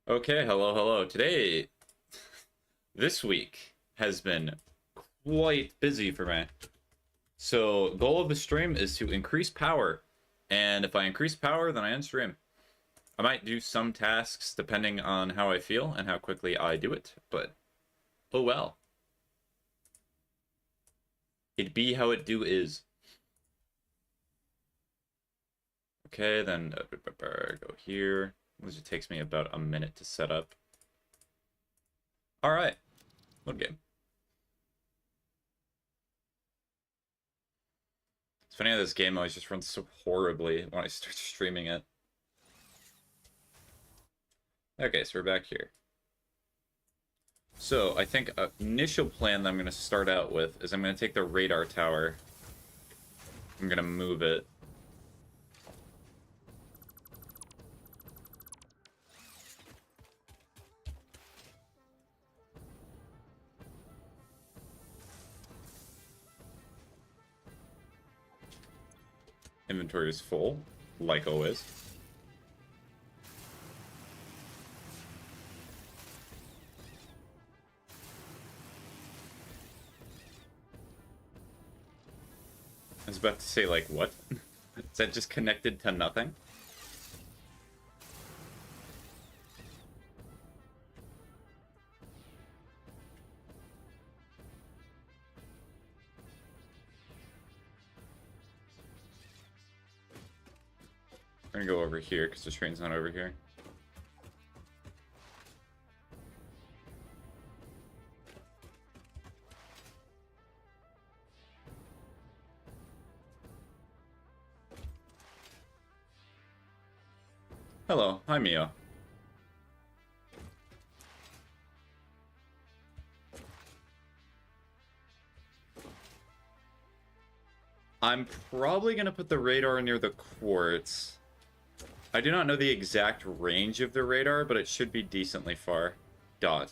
Okay, hello, hello. Today, this week has been quite busy for me. So, goal of the stream is to increase power. And if I increase power, then I end stream. I might do some tasks depending on how I feel and how quickly I do it, but oh well. It be how it do is. Okay, then go here. This just takes me about a minute to set up. Alright, load game. It's funny how this game always just runs so horribly when I start streaming it. Okay, so we're back here. So, I think an initial plan that I'm going to start out with is I'm going to take the radar tower. I'm going to move it. Inventory is full, like always. I was about to say, like, what? Is that just connected to nothing? We're gonna go over here, because the train's not over here. Hello, hi Mio. I'm probably gonna put the radar near the quartz. I do not know the exact range of the radar, but it should be decently far. Dot.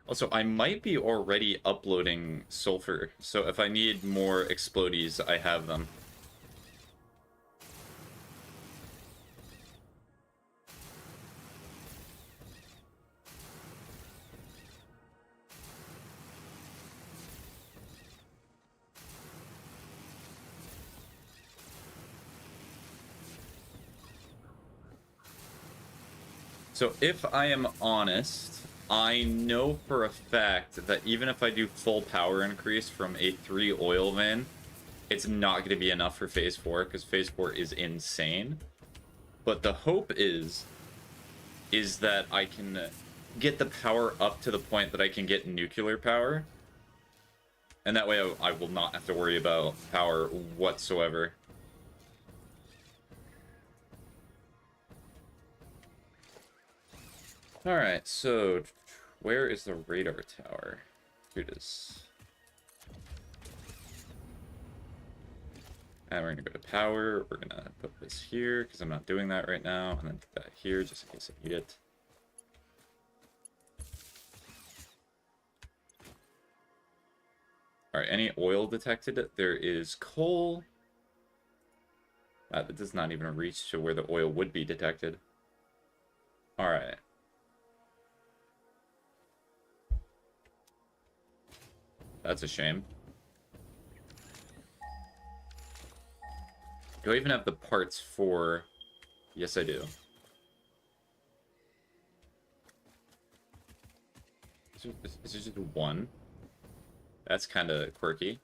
Also, I might be already uploading sulfur, so if I need more explodies, I have them. So if I am honest, I know for a fact that even if I do full power increase from a 3 oil van, it's not going to be enough for Phase 4, because Phase 4 is insane. But the hope is that I can get the power up to the point that I can get nuclear power. And that way I will not have to worry about power whatsoever. Alright, so where is the radar tower? Here it is. And we're gonna go to power. We're gonna put this here because I'm not doing that right now, and then put that here just in case I need it. Alright, any oil detected? There is coal. That does not even reach to where the oil would be detected. Alright. That's a shame. Do I even have the parts for... Yes, I do. Is it just one? That's kind of quirky.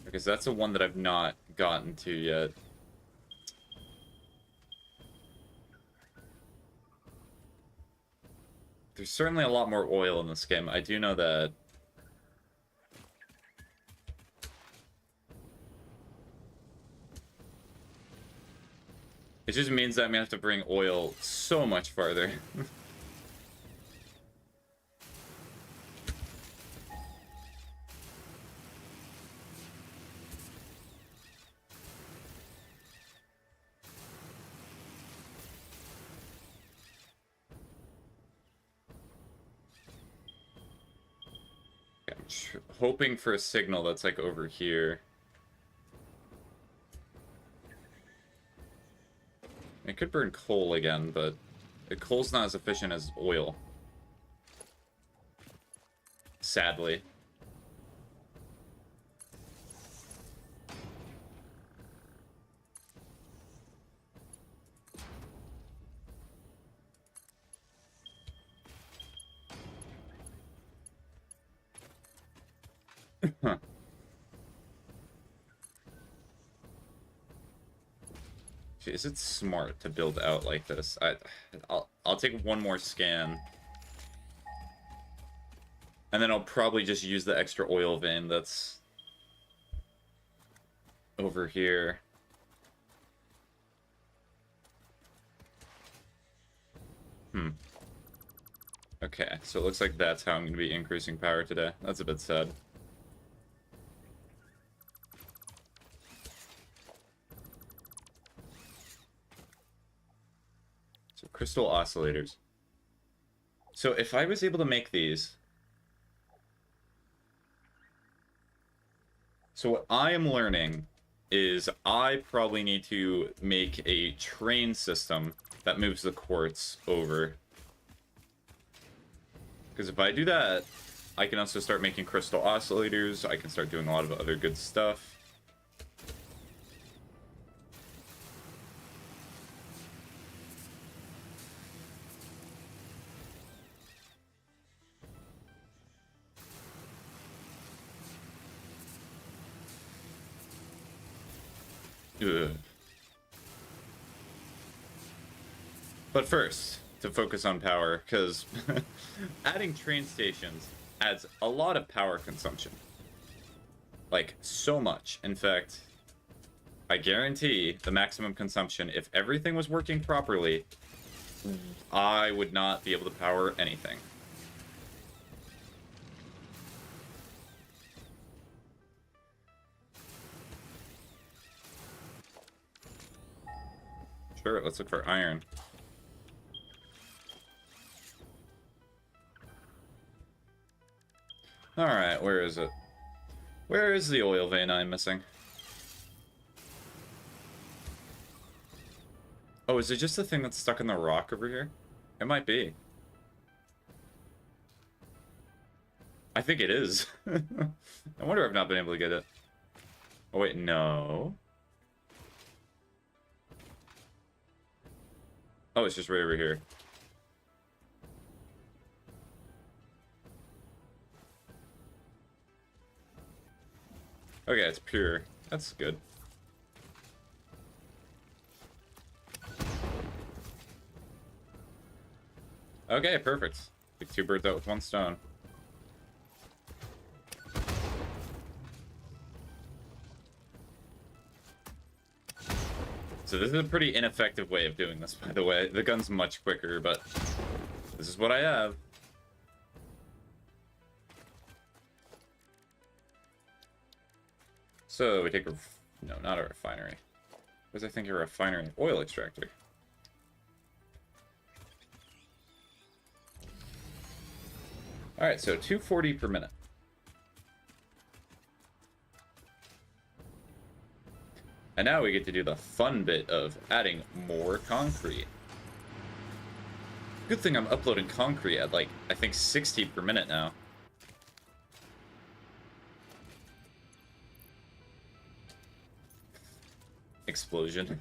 Because that's the one that I've not gotten to yet. There's certainly a lot more oil in this game. I do know that. It just means that I'm gonna have to bring oil so much farther. hoping for a signal that's like over here. It could burn coal again, but coal's not as efficient as oil. Sadly. Huh. Is it smart to build out like this? I'll take one more scan. And then I'll probably just use the extra oil vein that's over here. Okay, so it looks like that's how I'm going to be increasing power today. That's a bit sad. So crystal oscillators. So if I was able to make these... So what I am learning is I probably need to make a train system that moves the quartz over. Because if I do that, I can also start making crystal oscillators. I can start doing a lot of other good stuff. Ugh. But first, to focus on power, because adding train stations adds a lot of power consumption. Like, so much. In fact, I guarantee the maximum consumption, if everything was working properly, I would not be able to power anything. Sure, let's look for iron. Alright, where is it? Where is the oil vein I'm missing? Oh, is it just the thing that's stuck in the rock over here? It might be. I think it is. I wonder if I've not been able to get it. Oh wait, no. Oh, it's just right over here. Okay, it's pure. That's good. Okay, perfect. Like 2 birds out with 1 stone. So this is a pretty ineffective way of doing this, by the way. The gun's much quicker, but this is what I have. So we take a... No, not a refinery. What was I think a refinery? Oil extractor. Alright, so 240 per minute. And now we get to do the fun bit of adding more concrete. Good thing I'm uploading concrete at, like, I think 60 per minute now. Explosion.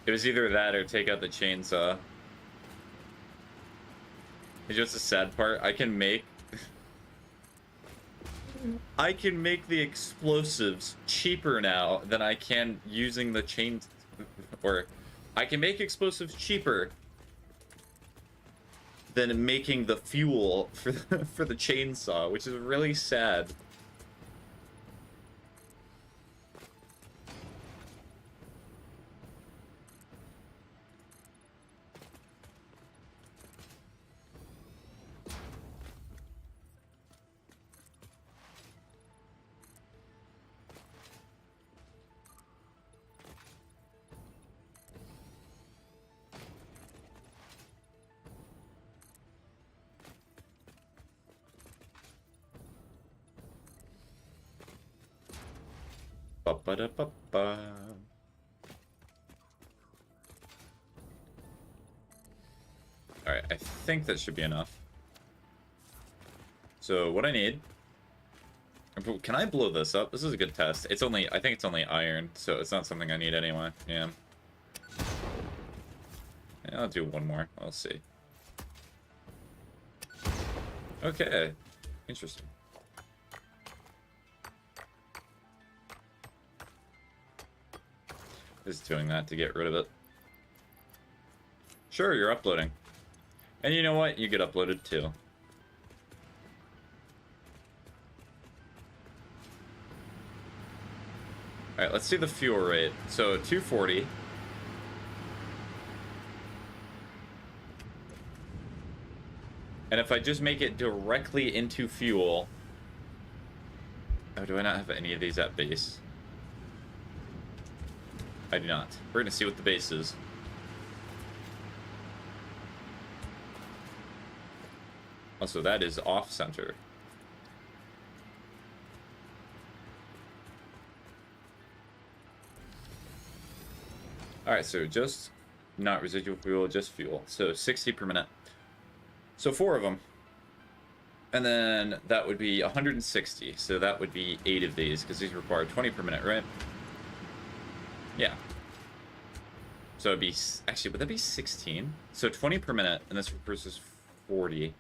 It was either that or take out the chainsaw. It's just a sad part. I can make the explosives cheaper now than I can using the chain, or I can make explosives cheaper than making the fuel for the chainsaw, which is really sad. Ba-ba-da-ba-ba. Alright, I think that should be enough. So what I need... Can I blow this up? This is a good test. It's only... I think it's only iron, so it's not something I need anyway. Yeah. Yeah, I'll do one more. I'll see. Okay. Interesting. Just doing that to get rid of it. Sure, you're uploading. And you know what? You get uploaded too. Alright, let's see the fuel rate. So, 240. And if I just make it directly into fuel... Oh, do I not have any of these at base? I do not. We're gonna see what the base is. Also, that is off-center. Alright, so just not residual fuel, just fuel. So 60 per minute. So 4 of them. And then that would be 160. So that would be 8 of these, because these require 20 per minute, right? Yeah. So it'd be... Actually, would that be 16? So 20 per minute, and this versus 40.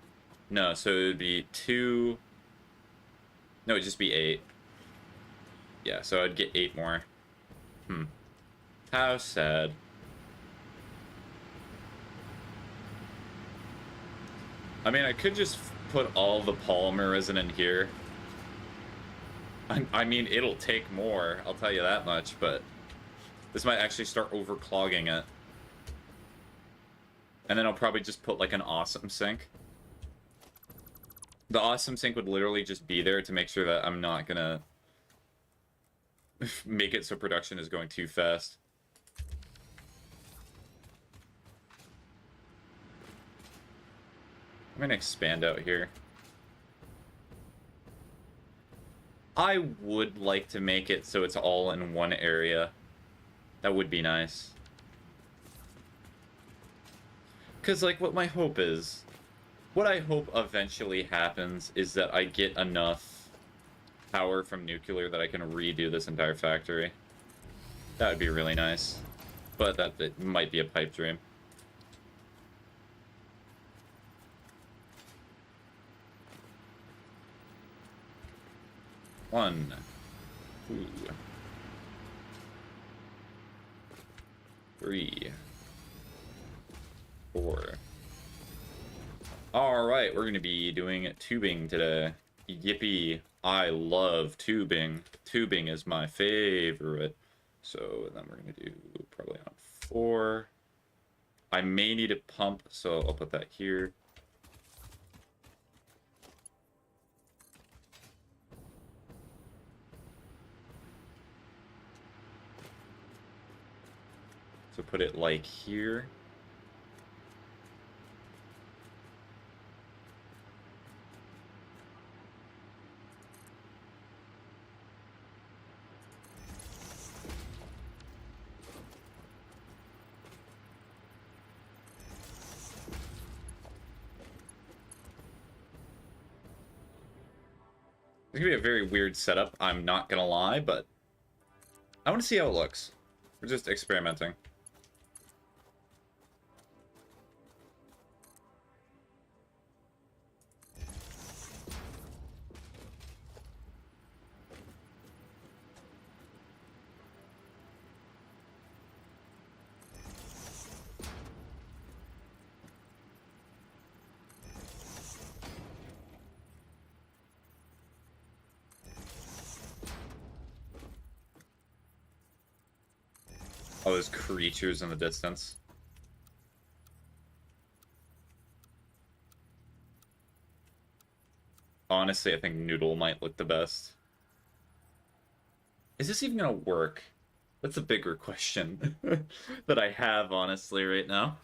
No, so it would be 2... No, it'd just be 8. Yeah, so I'd get 8 more. How sad. I mean, I could just put all the polymer resin in here. I mean, it'll take more, I'll tell you that much, but this might actually start overclogging it. And then I'll probably just put like an awesome sink. The awesome sink would literally just be there to make sure that I'm not gonna make it so production is going too fast. I'm gonna expand out here. I would like to make it so it's all in one area. That would be nice. Because, like, what my hope is... What I hope eventually happens is that I get enough power from nuclear that I can redo this entire factory. That would be really nice. But that it might be a pipe dream. One. Two. 3. 4. Alright, we're going to be doing tubing today. Yippee. I love tubing. Tubing is my favorite. So then we're going to do probably on 4. I may need a pump, so I'll put that here. So put it like here. It's gonna be a very weird setup, I'm not gonna lie, but I want to see how it looks. We're just experimenting. All those creatures in the distance. Honestly, I think Noodle might look the best. Is this even gonna work? That's a bigger question that I have, honestly, right now.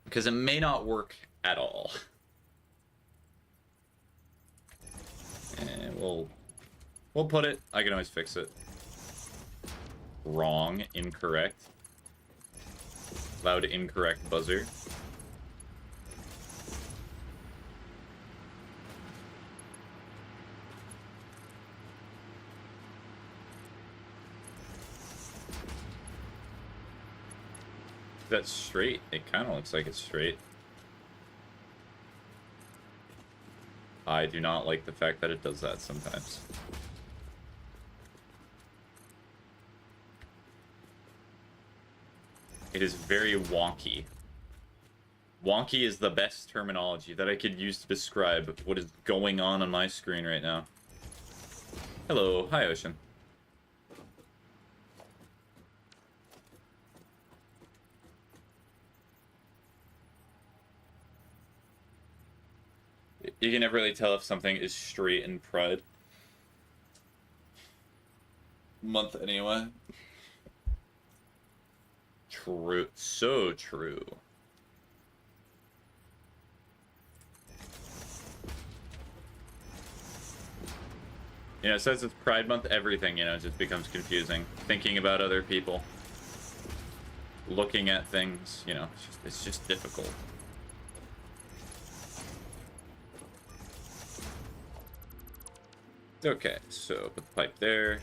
Because it may not work at all. And we'll put it. I can always fix it. Wrong. Incorrect. Loud incorrect buzzer. That's straight. It kind of looks like it's straight. I do not like the fact that it does that sometimes. It is very wonky. Wonky is the best terminology that I could use to describe what is going on my screen right now. Hello. Hi, Ocean. You can never really tell if something is straight in Pride month anyway. True. So true. You know, it says it's Pride Month, everything, you know, just becomes confusing. Thinking about other people. Looking at things, you know, it's just difficult. Okay, so put the pipe there.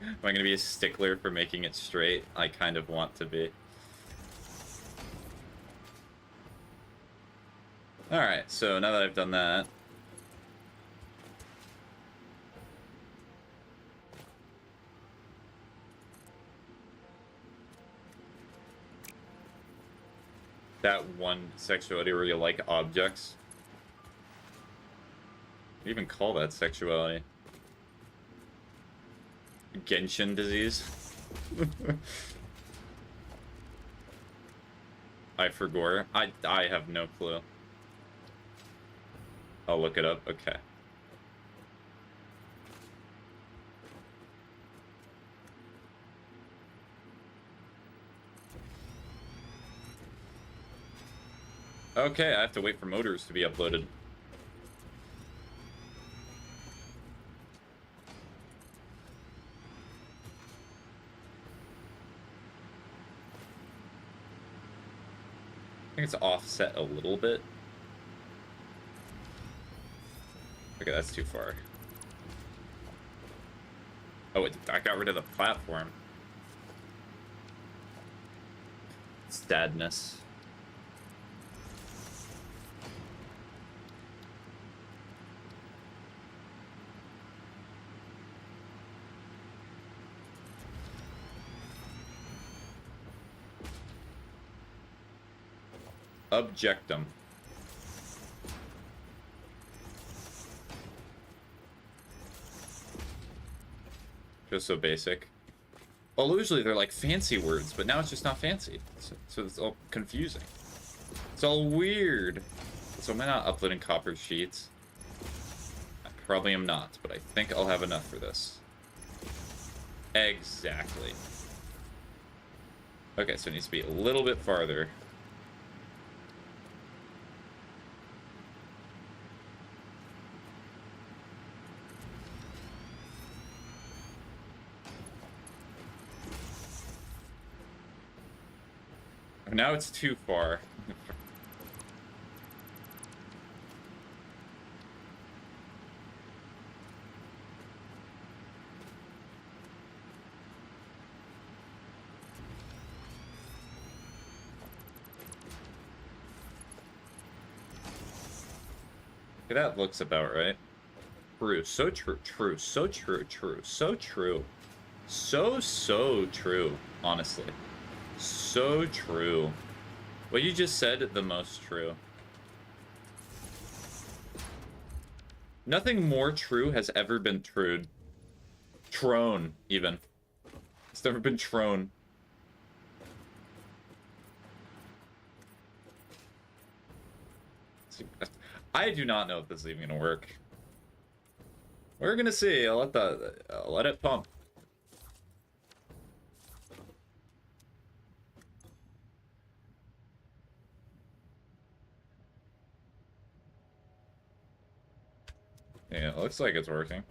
Am I going to be a stickler for making it straight? I kind of want to be. Alright, so now that I've done that... that one sexuality where you like objects. What do you even call that sexuality? Genshin disease? I forgot. I have no clue. I'll look it up. Okay. Okay, I have to wait for motors to be uploaded. I think it's offset a little bit. Okay, that's too far. Oh, I got rid of the platform. Sadness. Objectum. Just so basic. Well, usually they're like fancy words, but now it's just not fancy. So it's all confusing. It's all weird. So am I not uploading copper sheets? I probably am not, but I think I'll have enough for this. Exactly. Okay, so it needs to be a little bit farther. Now it's too far. Okay, that looks about right. True, so true, true, so true, true, so true. So true, honestly. So true. What you just said, the most true. Nothing more true has ever been trued. Trone, even. It's never been trone. I do not know if this is even gonna work. We're gonna see. I'll let it pump. Yeah, it looks like it's working.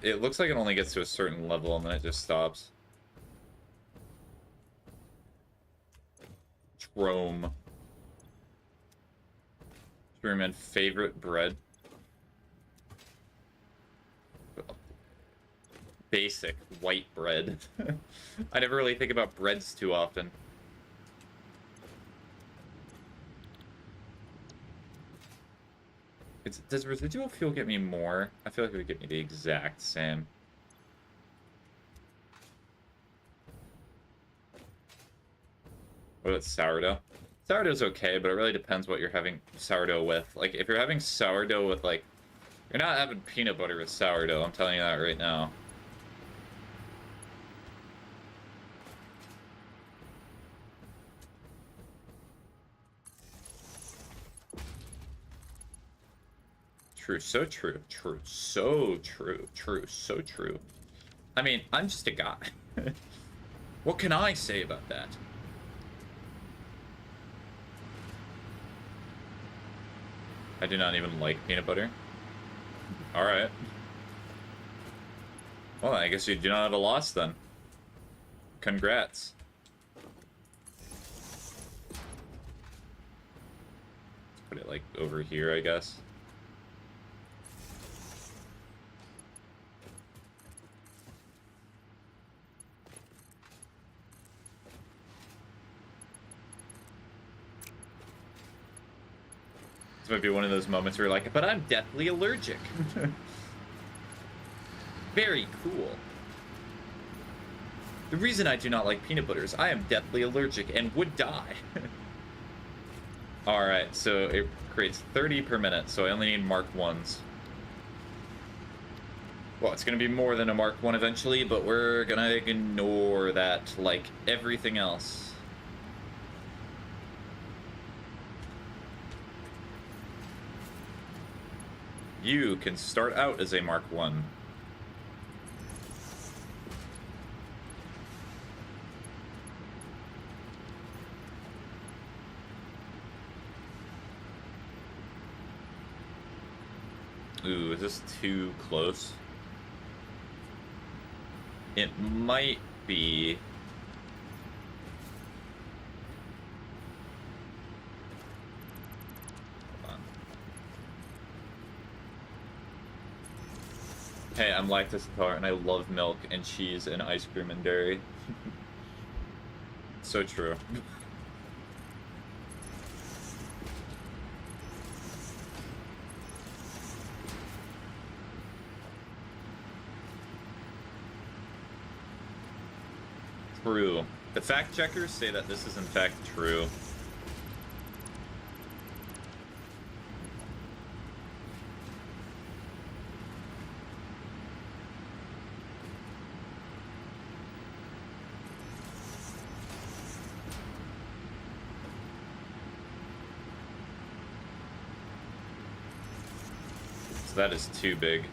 It looks like it only gets to a certain level and then it just stops. Chrome. Spearman favorite bread. Basic white bread. I never really think about breads too often. Does residual fuel get me more? I feel like it would get me the exact same. What about sourdough? Sourdough's okay, but it really depends what you're having sourdough with. Like, if you're having sourdough with, like... You're not having peanut butter with sourdough, I'm telling you that right now. True, so true. True, so true. True, so true. I mean, I'm just a guy. What can I say about that? I do not even like peanut butter. Alright. Well, I guess you do not have a loss then. Congrats. Let's put it, like, over here, I guess. This might be one of those moments where you're like, but I'm deathly allergic. Very cool. The reason I do not like peanut butter is I am deathly allergic and would die. Alright, so it creates 30 per minute, so I only need Mark 1s. Well, it's going to be more than a Mark 1 eventually, but we're going to ignore that like everything else. You can start out as a Mark 1. Ooh, is this too close? It might be. Hold on. Hey, I'm lactose intolerant and I love milk and cheese and ice cream and dairy. So true. True. The fact checkers say that this is in fact true. So that is too big.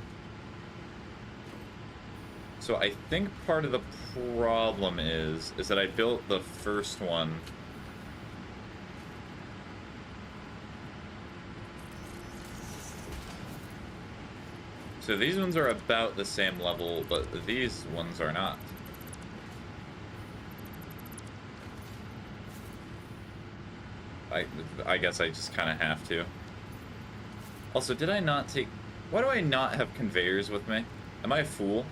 So I think part of the problem is that I built the first one. So these ones are about the same level, but these ones are not. I guess I just kind of have to. Also, did I not take... Why do I not have conveyors with me? Am I a fool?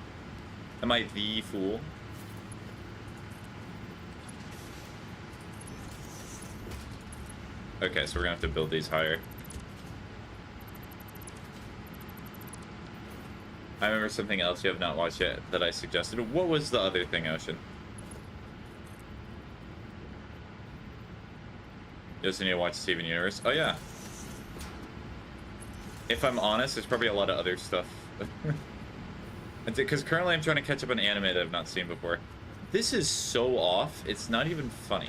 Am I the fool? Okay, so we're gonna have to build these higher. I remember something else you have not watched yet that I suggested. What was the other thing, Ocean? You just need to watch Steven Universe? Oh, yeah. If I'm honest, there's probably a lot of other stuff. Because currently I'm trying to catch up on anime that I've not seen before. This is so off, it's not even funny.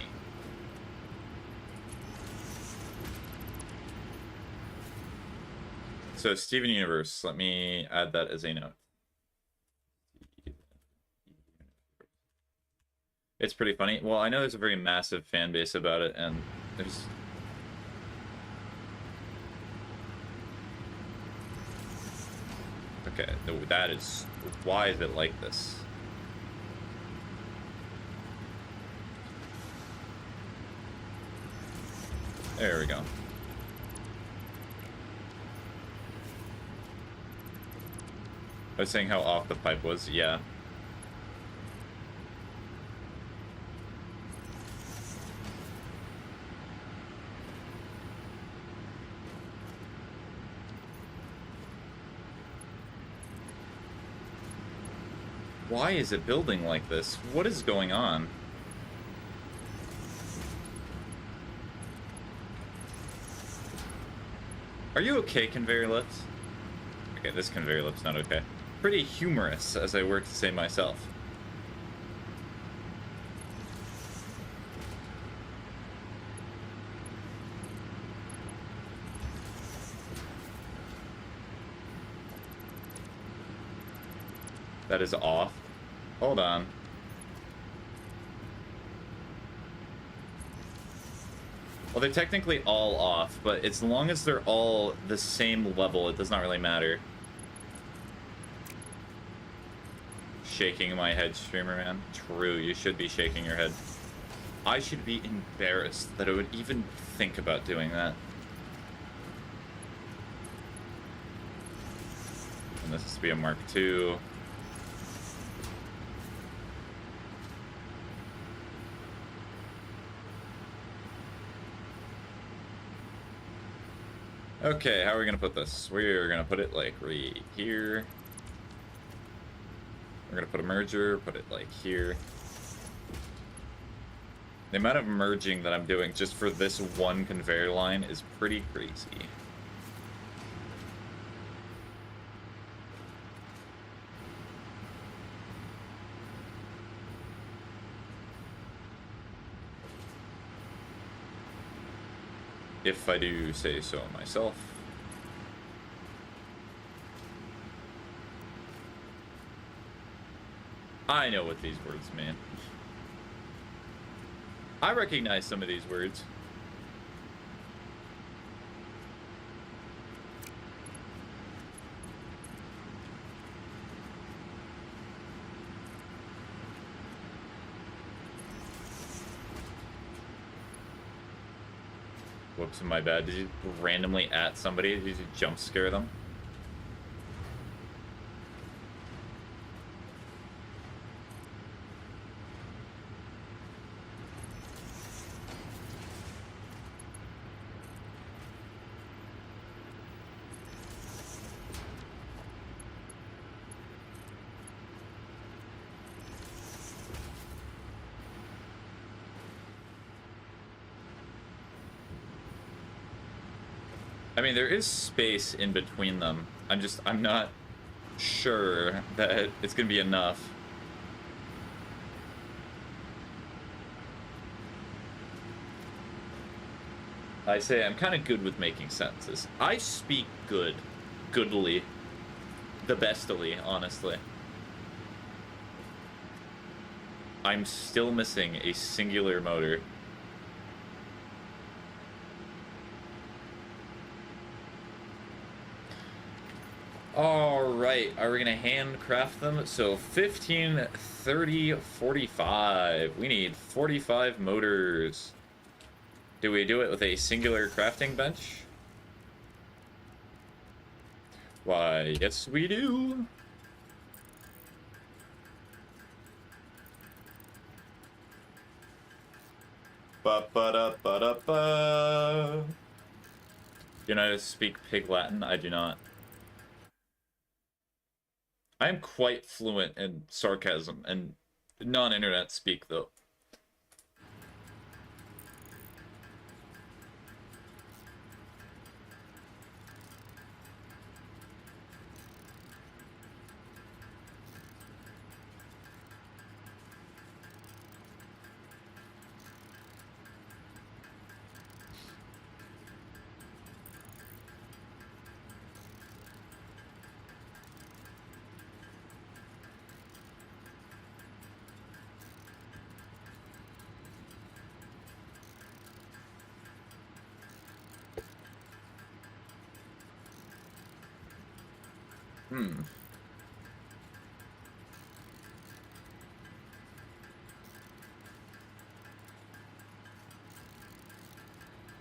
So, Steven Universe, let me add that as a note. It's pretty funny. Well, I know there's a very massive fan base about it, and there's Okay, that is... Why is it like this? There we go. I was saying how off the pipe was, yeah. Why is it building like this? What is going on? Are you okay, conveyor lift? Okay, this conveyor lift's not okay. Pretty humorous, as I were to say myself. That is off. Hold on. Well, they're technically all off, but as long as they're all the same level, it does not really matter. Shaking my head, streamer man. True, you should be shaking your head. I should be embarrassed that I would even think about doing that. And this has to be a Mark II. Okay, how are we gonna put this? We're gonna put it like right here. We're gonna put a merger, put it like here. The amount of merging that I'm doing just for this one conveyor line is pretty crazy. If I do say so myself. I know what these words mean. I recognize some of these words. Whoops, my bad. Did you randomly at somebody? Did you jump scare them? I mean, there is space in between them. I'm not sure that it's gonna be enough. I say I'm kind of good with making sentences. I speak goodly, the bestily, honestly. I'm still missing a singular motor. Alright, are we gonna handcraft them? So 15, 30, 45. We need 45 motors. Do we do it with a singular crafting bench? Why, yes we do. Ba-ba-da-ba-da-ba. Do you know how to speak Pig Latin? I do not. I am quite fluent in sarcasm and non-internet speak, though.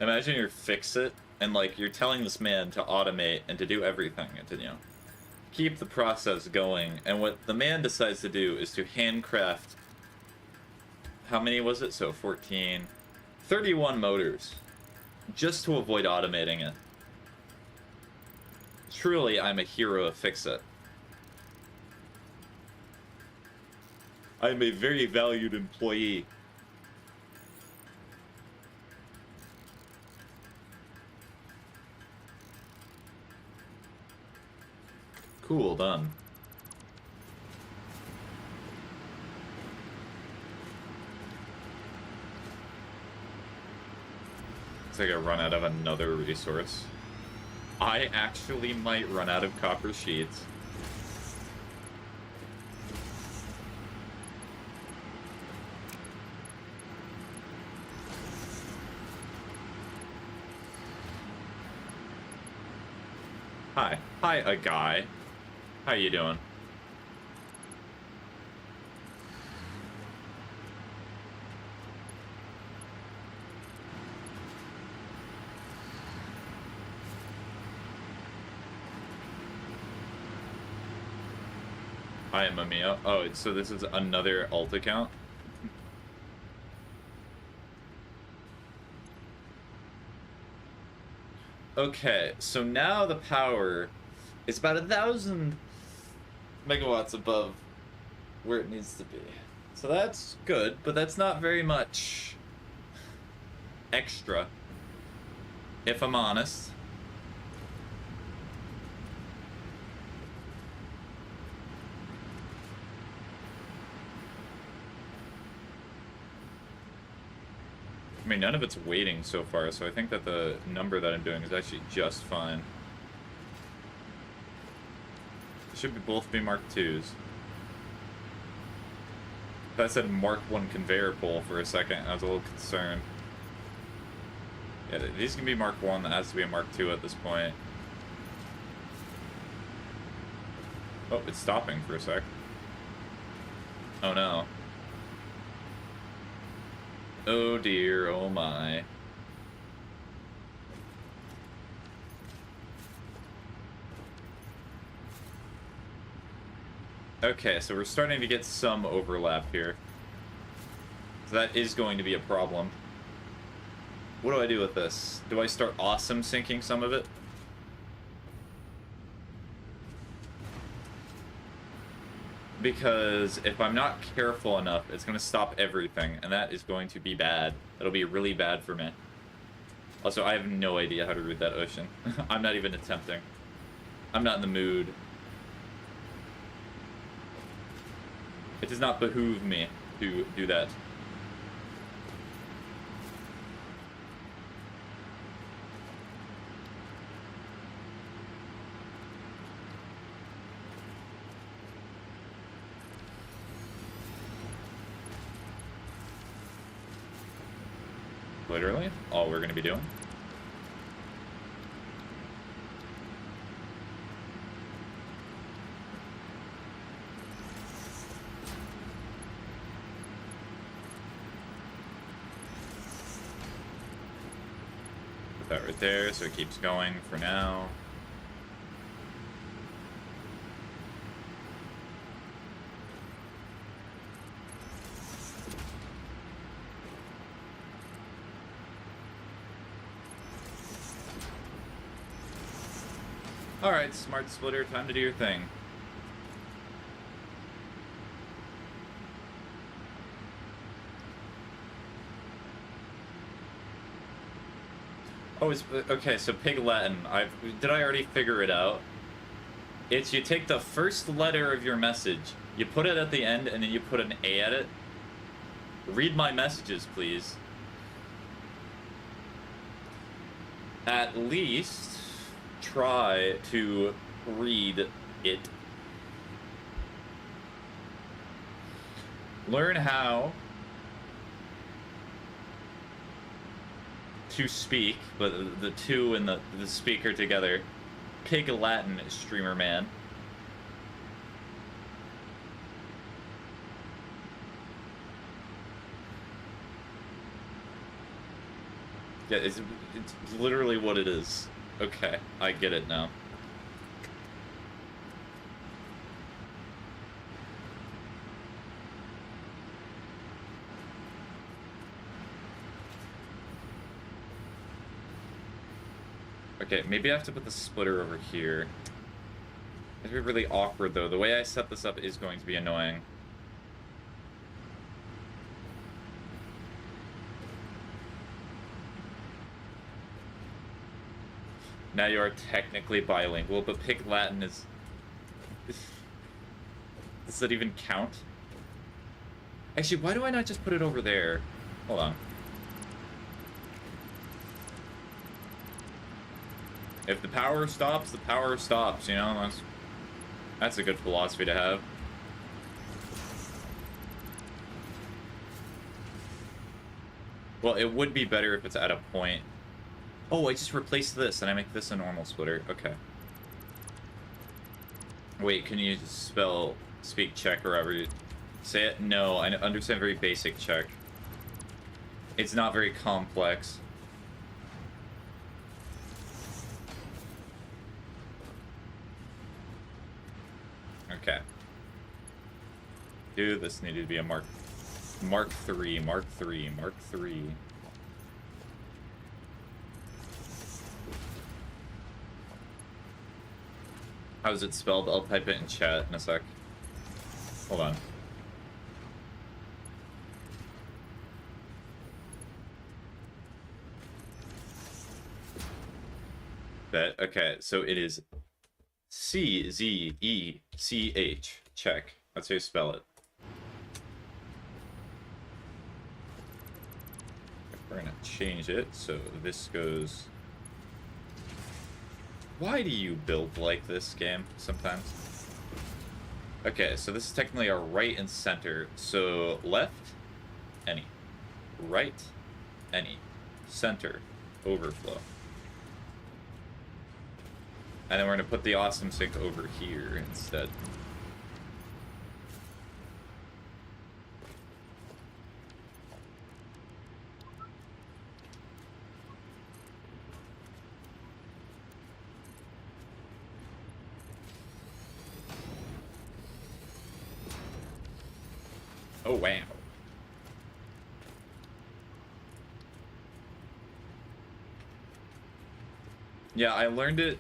Imagine you fix it, and like you're telling this man to automate and to do everything, and to, you know, keep the process going. And what the man decides to do is to handcraft. How many was it? So 14, 31 motors, just to avoid automating it. Truly, I'm a hero of Fix-It. I'm a very valued employee. Cool, done. Looks like I run out of another resource. I actually might run out of copper sheets. Hi. Hi, a guy. How you doing? Hi, Mamiya. Oh, so this is another alt account? Okay, so now the power is about 1,000 megawatts above where it needs to be. So that's good, but that's not very much extra, if I'm honest. I mean, none of it's waiting so far, so I think that the number that I'm doing is actually just fine. It should both be Mark IIs. That said Mark 1 conveyor pull for a second, I was a little concerned. Yeah, these can be Mark 1, that has to be a Mark II at this point. Oh, it's stopping for a sec. Oh no. Oh dear, oh my. Okay, so we're starting to get some overlap here. So that is going to be a problem. What do I do with this? Do I start awesome syncing some of it? Because if I'm not careful enough, it's going to stop everything, and that is going to be bad. That'll be really bad for me. Also, I have no idea how to route that ocean. I'm not even attempting. I'm not in the mood. It does not behoove me to do that. Literally, all we're going to be doing. Put that right there so it keeps going for now. Alright, smart splitter, time to do your thing. Oh, okay, so Pig Latin. Did I already figure it out? It's you take the first letter of your message, you put it at the end, and then you put an A at it. Read my messages, please. At least try to read it. Learn how to speak, but the two and the speaker together. Pig Latin, streamer man. Yeah, it's literally what it is. Okay, I get it now. Okay, maybe I have to put the splitter over here. It'd be really awkward, though. The way I set this up is going to be annoying. Now you are technically bilingual, but pick Latin is... Does that even count? Actually, why do I not just put it over there? Hold on. If the power stops, the power stops, you know? That's a good philosophy to have. Well, it would be better if it's at a point. Oh, I just replaced this, and I make this a normal splitter. Okay. Wait, can you just speak Czech or whatever you say it? No, I understand very basic Czech. It's not very complex. Okay. Dude, this needed to be a Mark 3. How's it spelled? I'll type it in chat in a sec. Hold on. Bet. Okay, so it is C-Z-E-C-H. Check. That's how you spell it. We're gonna change it, so this goes... Why do you build like this game sometimes? Okay, so this is technically our right and center. So left, any. Right, any. Center, overflow. And then we're going to put the awesome sink over here instead. Oh, wow. Yeah, I learned it.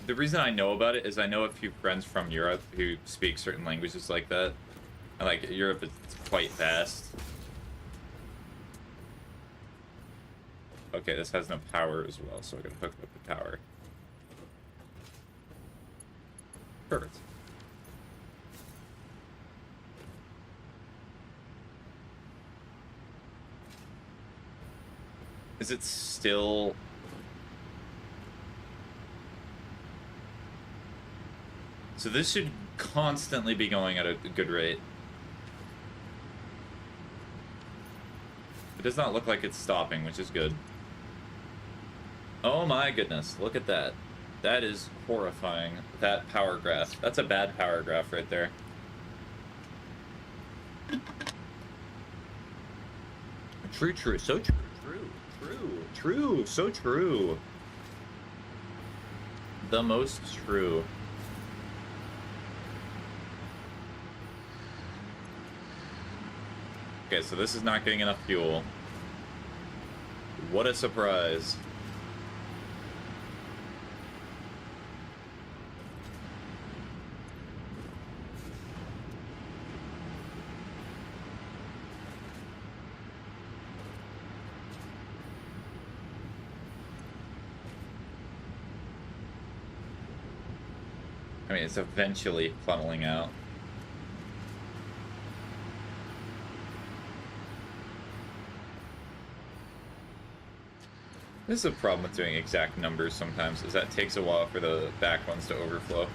The reason I know about it is I know a few friends from Europe who speak certain languages like that. And, like, Europe is quite vast. Okay, this has no power as well, so I'm gonna hook up the power. Perfect. Is it still... So this should constantly be going at a good rate. It does not look like it's stopping, which is good. Oh my goodness, look at that. That is horrifying. That power graph. That's a bad power graph right there. True, true, so true, so true. The most true. Okay, so this is not getting enough fuel. What a surprise. I mean, it's eventually funneling out. This is a problem with doing exact numbers sometimes, is that it takes a while for the back ones to overflow.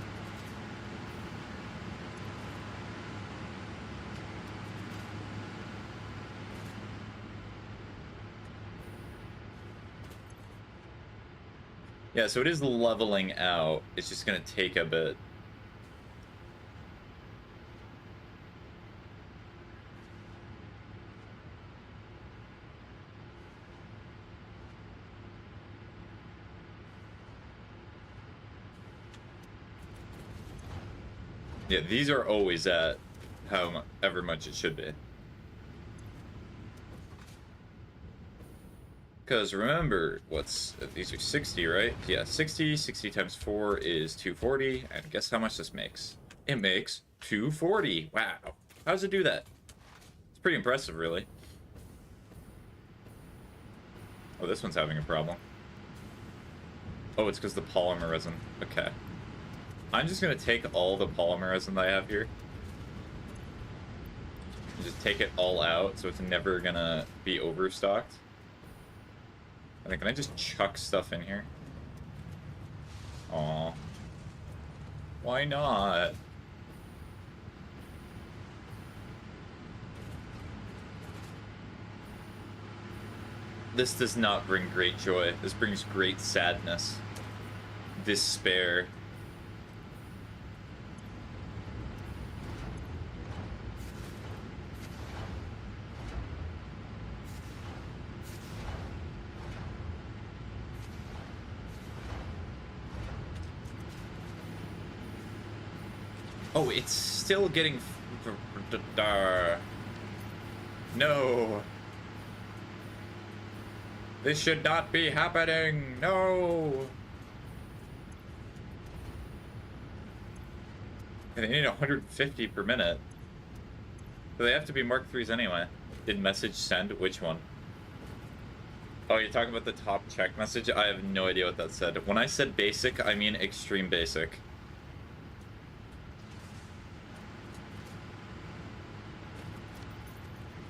Yeah, so it is leveling out. It's just going to take a bit. Yeah, these are always at however much it should be. Because remember, these are 60, right? Yeah, 60 times 4 is 240, and guess how much this makes? It makes 240. Wow. How does it do that? It's pretty impressive, really. Oh, this one's having a problem. Oh, it's because the polymer resin. Okay. I'm just going to take all the polymer resin that I have here. And just take it all out, so it's never going to be overstocked. I think, can I just chuck stuff in here? Aw. Why not? This does not bring great joy. This brings great sadness. Despair. Oh, it's still getting... No! This should not be happening! No! They need 150 per minute. So they have to be Mark 3s anyway. Did message send? Which one? Oh, you're talking about the top check message? I have no idea what that said. When I said basic, I mean extreme basic.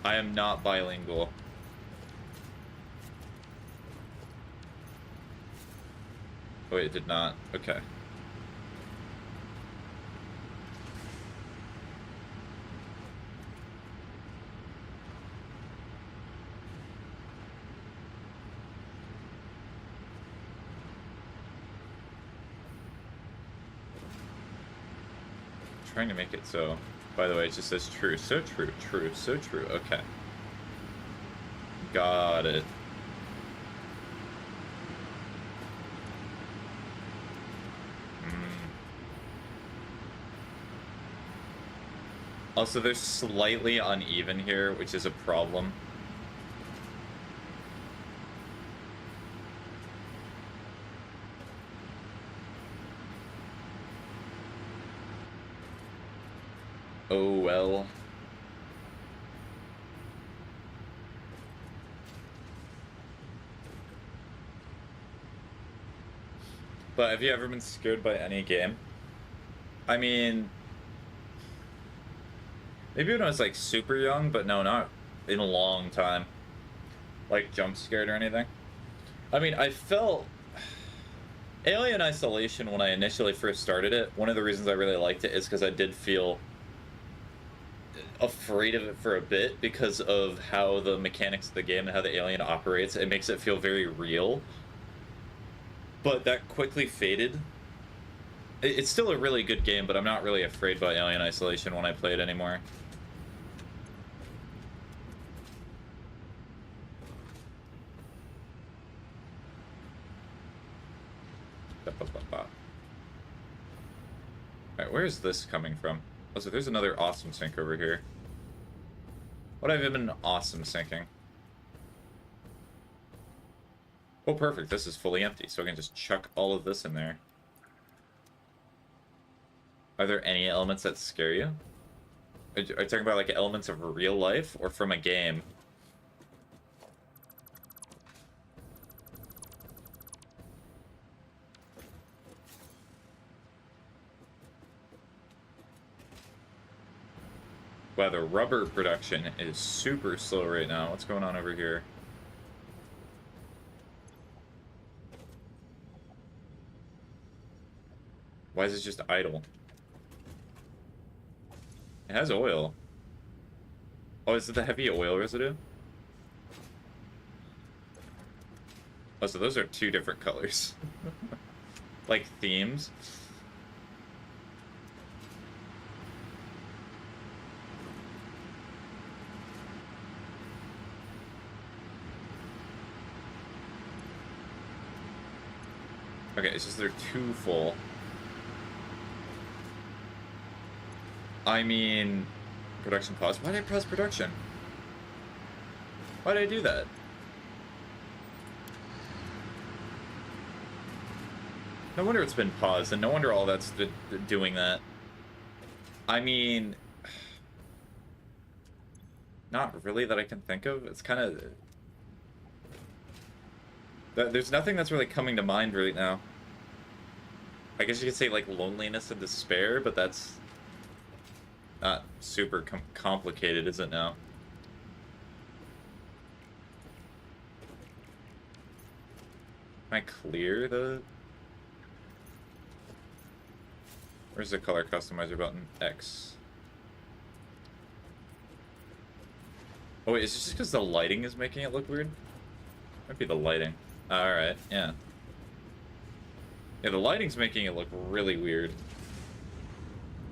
I am not bilingual. Oh, wait, it did not. Okay. Trying to make it so. By the way, it just says true. So true, true, so true. Okay. Got it. Also, they're slightly uneven here, which is a problem. Oh well. But have you ever been scared by any game? I mean, maybe when I was like super young, but no, not in a long time. Like jump scared or anything. I mean, I felt Alien Isolation when I initially first started it. One of the reasons I really liked it is because I did feel afraid of it for a bit because of how the mechanics of the game and how the alien operates. It makes it feel very real. But that quickly faded. It's still a really good game, but I'm not really afraid by Alien Isolation when I play it anymore. Alright, where's this coming from? Oh, so there's another awesome sink over here. What have I been awesome sinking? Oh, perfect. This is fully empty, so I can just chuck all of this in there. Are there any elements that scare you? Are you talking about, like, elements of real life or from a game? Wow, the rubber production is super slow right now. What's going on over here? Why is it just idle? It has oil. Oh, is it the heavy oil residue? Oh, so those are two different colors. Like themes. Okay, it's just they're too full. I mean, production pause. Why did I pause production? Why did I do that? No wonder it's been paused, and no wonder all that's doing that. I mean, not really that I can think of. It's kind of... There's nothing that's really coming to mind right now. I guess you could say, like, loneliness and despair, but that's not super complicated, is it now? Can I clear the... Where's the color customizer button? X. Oh wait, is this just because the lighting is making it look weird? Might be the lighting. Alright, yeah. Yeah, the lighting's making it look really weird.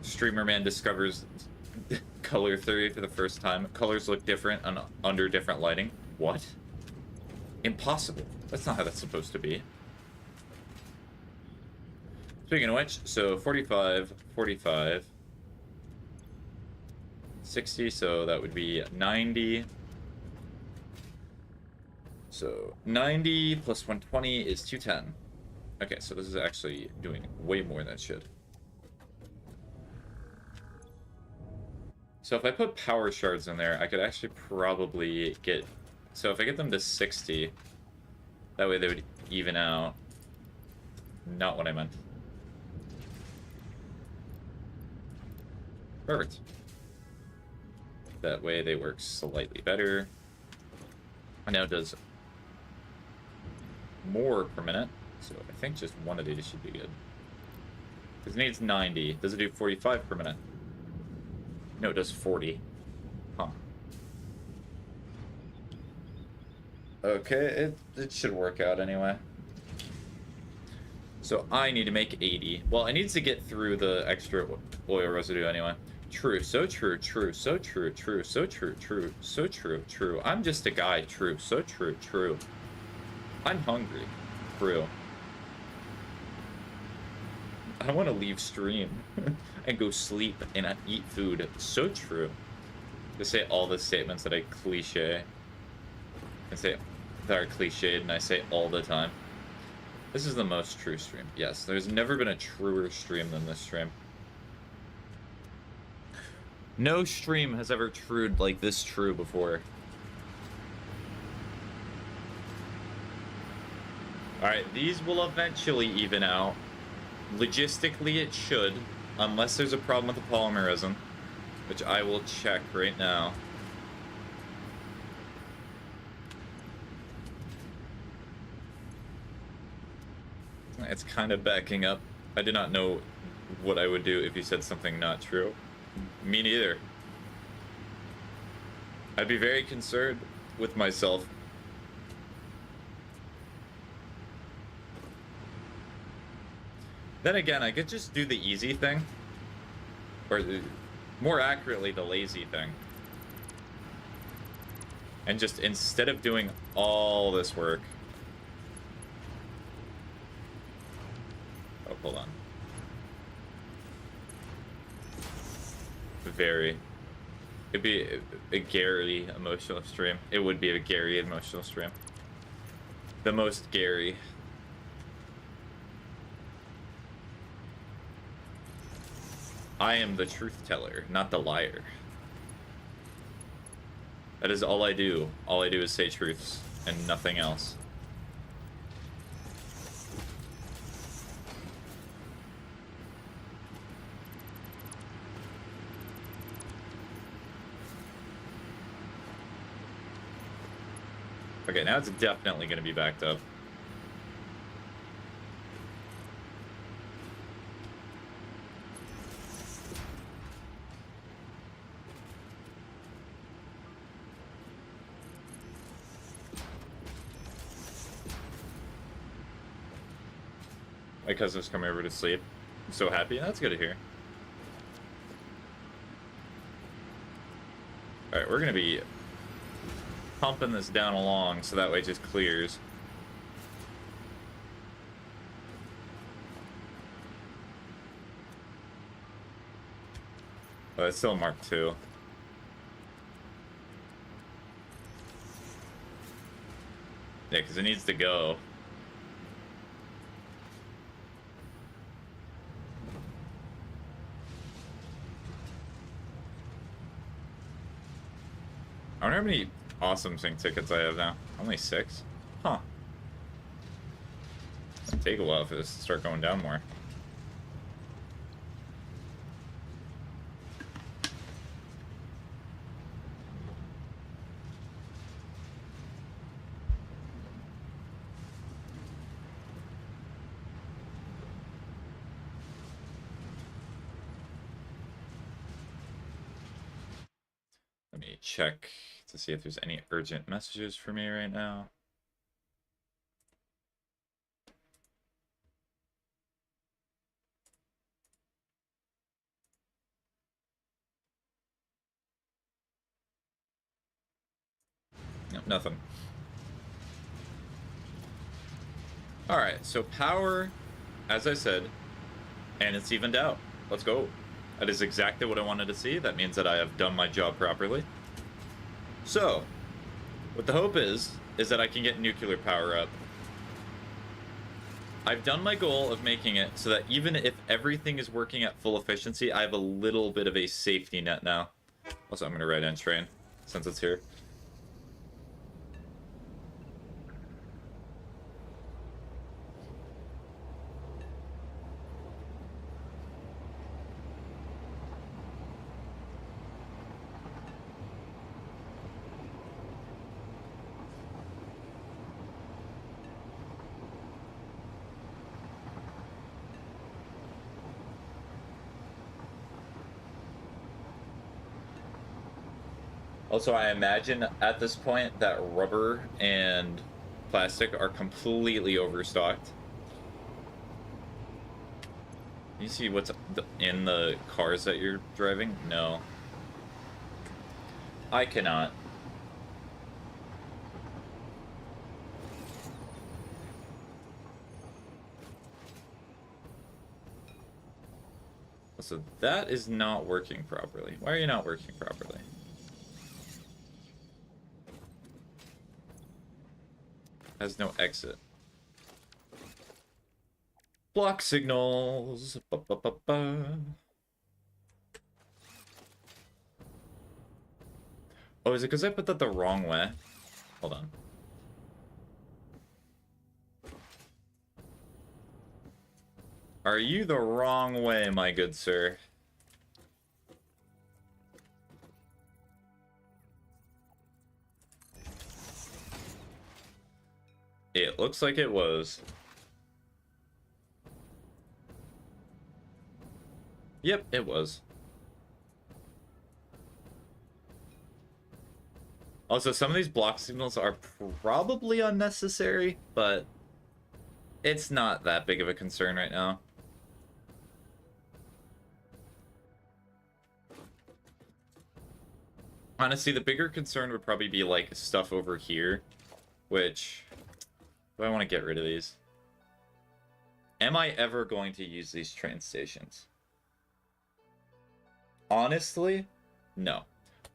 Streamer Man discovers color theory for the first time. Colors look different under different lighting. What? Impossible. That's not how that's supposed to be. Speaking of which, so 45, 45, 60, so that would be 90. So 90 plus 120 is 210. Okay, so this is actually doing way more than it should. So if I put power shards in there, I could actually probably get... So if I get them to 60, that way they would even out. Not what I meant. Perfect. That way they work slightly better. And now it does more per minute. So I think just one of these should be good. Because it needs 90. Does it do 45 per minute? No, it does 40. Huh. Okay, it should work out anyway. So I need to make 80. Well, it needs to get through the extra oil residue anyway. True, so true, true, so true, true, so true, true, so true, true. I'm just a guy, true, so true, true. I'm hungry, true. I want to leave stream and go sleep and eat food. So true. To say all the statements that I cliche. And say that are cliched and I say all the time. This is the most true stream. Yes, there's never been a truer stream than this stream. No stream has ever trued like this true before. Alright, these will eventually even out. Logistically, it should, unless there's a problem with the polymerism, which I will check right now. It's kind of backing up. I did not know what I would do if you said something not true. Me neither. I'd be very concerned with myself. Then again, I could just do the easy thing. Or, more accurately, the lazy thing. And just, instead of doing all this work... Oh, hold on. Very. It'd be a Gary emotional stream. It would be a Gary emotional stream. The most Gary. I am the truth teller, not the liar. That is all I do. All I do is say truths and nothing else. Okay, now it's definitely going to be backed up. My cousin's coming over to sleep. I'm so happy. That's good to hear. Alright, we're going to be pumping this down along so that way it just clears. But it's still Mark II. Yeah, because it needs to go. I wonder how many awesome sync tickets I have now. Only 6? Huh. It'll take a while for this to start going down more. Let me check to see if there's any urgent messages for me right now. Nope, nothing. Alright, so power, as I said, and it's evened out. Let's go. That is exactly what I wanted to see. That means that I have done my job properly. So, what the hope is that I can get nuclear power up. I've done my goal of making it so that even if everything is working at full efficiency, I have a little bit of a safety net now. Also, I'm going to write in train since it's here. Also, I imagine at this point that rubber and plastic are completely overstocked. You see what's in the cars that you're driving? No. I cannot. So that is not working properly. Why are you not working properly? Has no exit. Block signals. Ba, ba, ba, ba. Oh, is it because I put that the wrong way? Hold on. Are you the wrong way, my good sir? It looks like it was. Yep, it was. Also, some of these block signals are probably unnecessary, but it's not that big of a concern right now. Honestly, the bigger concern would probably be like stuff over here, which do I want to get rid of these? Am I ever going to use these train stations? Honestly, no.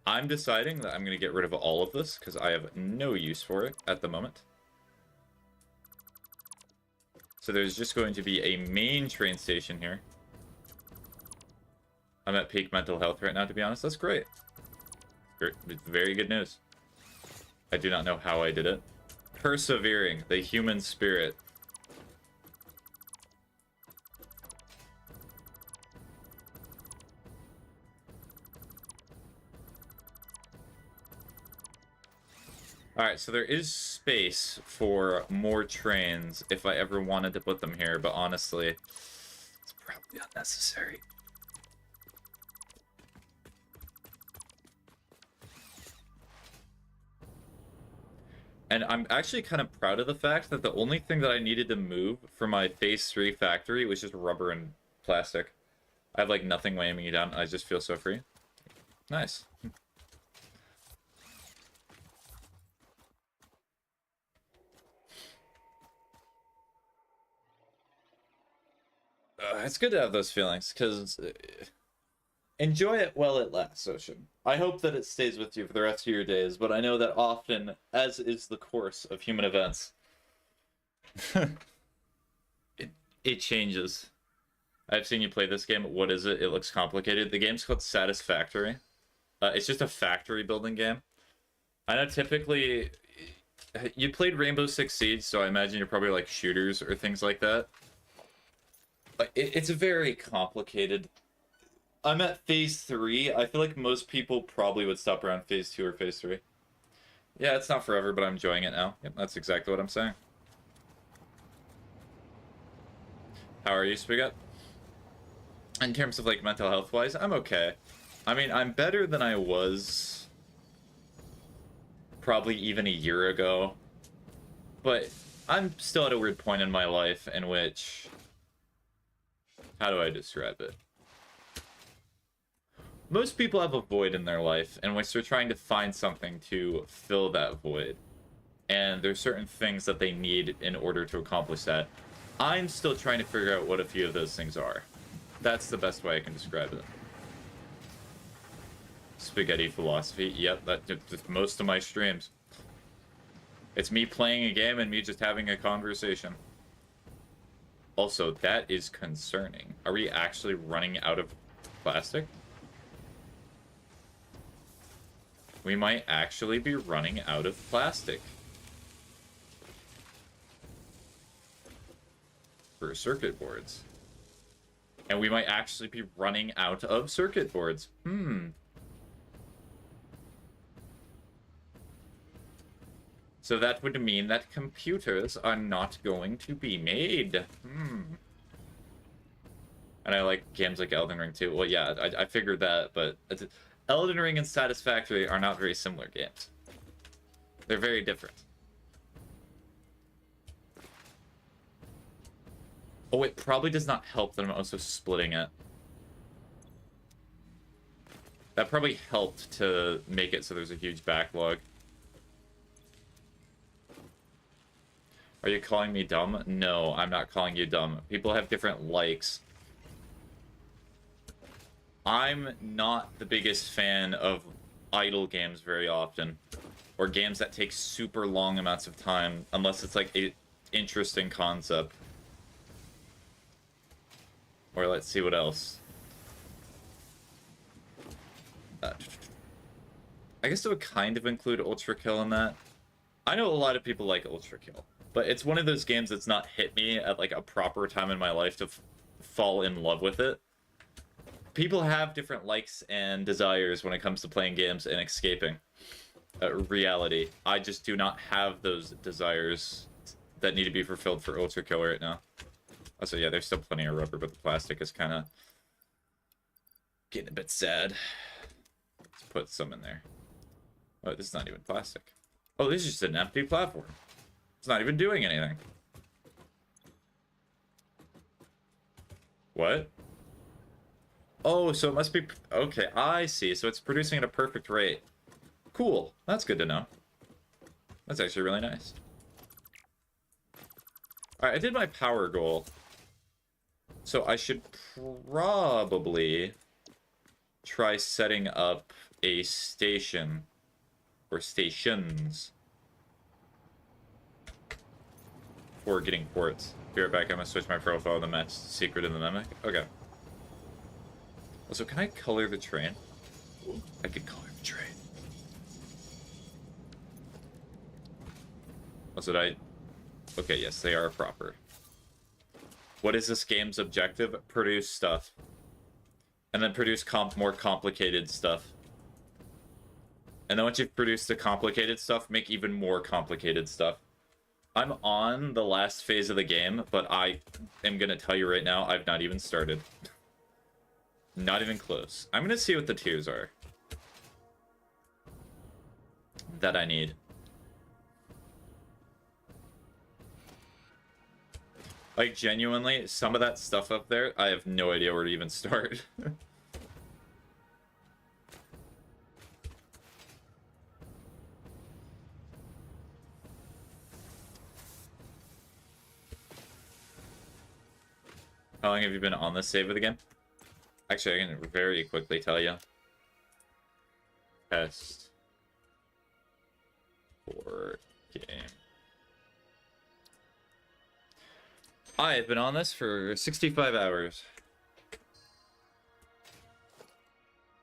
I'm deciding that I'm going to get rid of all of this because I have no use for it at the moment. So there's just going to be a main train station here. I'm at peak mental health right now, to be honest. That's great. Very good news. I do not know how I did it. Persevering, the human spirit. Alright, so there is space for more trains if I ever wanted to put them here, but honestly, it's probably unnecessary. And I'm actually kind of proud of the fact that the only thing that I needed to move for my Phase 3 factory was just rubber and plastic. I have, like, nothing weighing me down. I just feel so free. Nice. It's good to have those feelings, because Enjoy it while it lasts, Ocean. I hope that it stays with you for the rest of your days, but I know that often, as is the course of human events, it changes. I've seen you play this game. What is it? It looks complicated. The game's called Satisfactory. It's just a factory building game. I know typically you played Rainbow Six Siege, so I imagine you're probably like shooters or things like that. But it's very complicated. I'm at phase 3. I feel like most people probably would stop around phase 2 or phase 3. Yeah, it's not forever, but I'm enjoying it now. Yep, that's exactly what I'm saying. How are you, Spaghetti? In terms of like mental health wise, I'm okay. I mean, I'm better than I was probably even a year ago, but I'm still at a weird point in my life in which, how do I describe it? Most people have a void in their life in which they're trying to find something to fill that void. And there's certain things that they need in order to accomplish that. I'm still trying to figure out what a few of those things are. That's the best way I can describe it. Spaghetti philosophy. Yep, that's most of my streams. It's me playing a game and me just having a conversation. Also, that is concerning. Are we actually running out of plastic? We might actually be running out of plastic. For circuit boards. And we might actually be running out of circuit boards. So that would mean that computers are not going to be made. And I like games like Elden Ring too. Well, yeah, I figured that, but Elden Ring and Satisfactory are not very similar games. They're very different. Oh, it probably does not help that I'm also splitting it. That probably helped to make it so there's a huge backlog. Are you calling me dumb? No, I'm not calling you dumb. People have different likes. I'm not the biggest fan of idle games very often. Or games that take super long amounts of time, unless it's like an interesting concept. Or let's see what else. I guess it would kind of include Ultra Kill in that. I know a lot of people like Ultra Kill, but it's one of those games that's not hit me at like a proper time in my life to fall in love with it. People have different likes and desires when it comes to playing games and escaping reality. I just do not have those desires that need to be fulfilled for Ultra Kill right now. Also, yeah, there's still plenty of rubber, but the plastic is kind of getting a bit sad. Let's put some in there. Oh, this is not even plastic. Oh, this is just an empty platform. It's not even doing anything. What? Oh, so it must be... Okay, I see. So it's producing at a perfect rate. Cool. That's good to know. That's actually really nice. Alright, I did my power goal. So I should probably try setting up a station. Or stations. For getting quartz. Be right back, I'm gonna switch my profile to match Secret in the Mimic. Okay. Also, can I color the train? I can color the train. Also, did I... Okay, yes, they are proper. What is this game's objective? Produce stuff. And then produce more complicated stuff. And then once you've produced the complicated stuff, make even more complicated stuff. I'm on the last phase of the game, but I am going to tell you right now, I've not even started. Not even close. I'm going to see what the tiers are. That I need. Like, genuinely, some of that stuff up there, I have no idea where to even start. How long have you been on this save of the game? Actually, I can very quickly tell you. Test for game. I have been on this for 65 hours.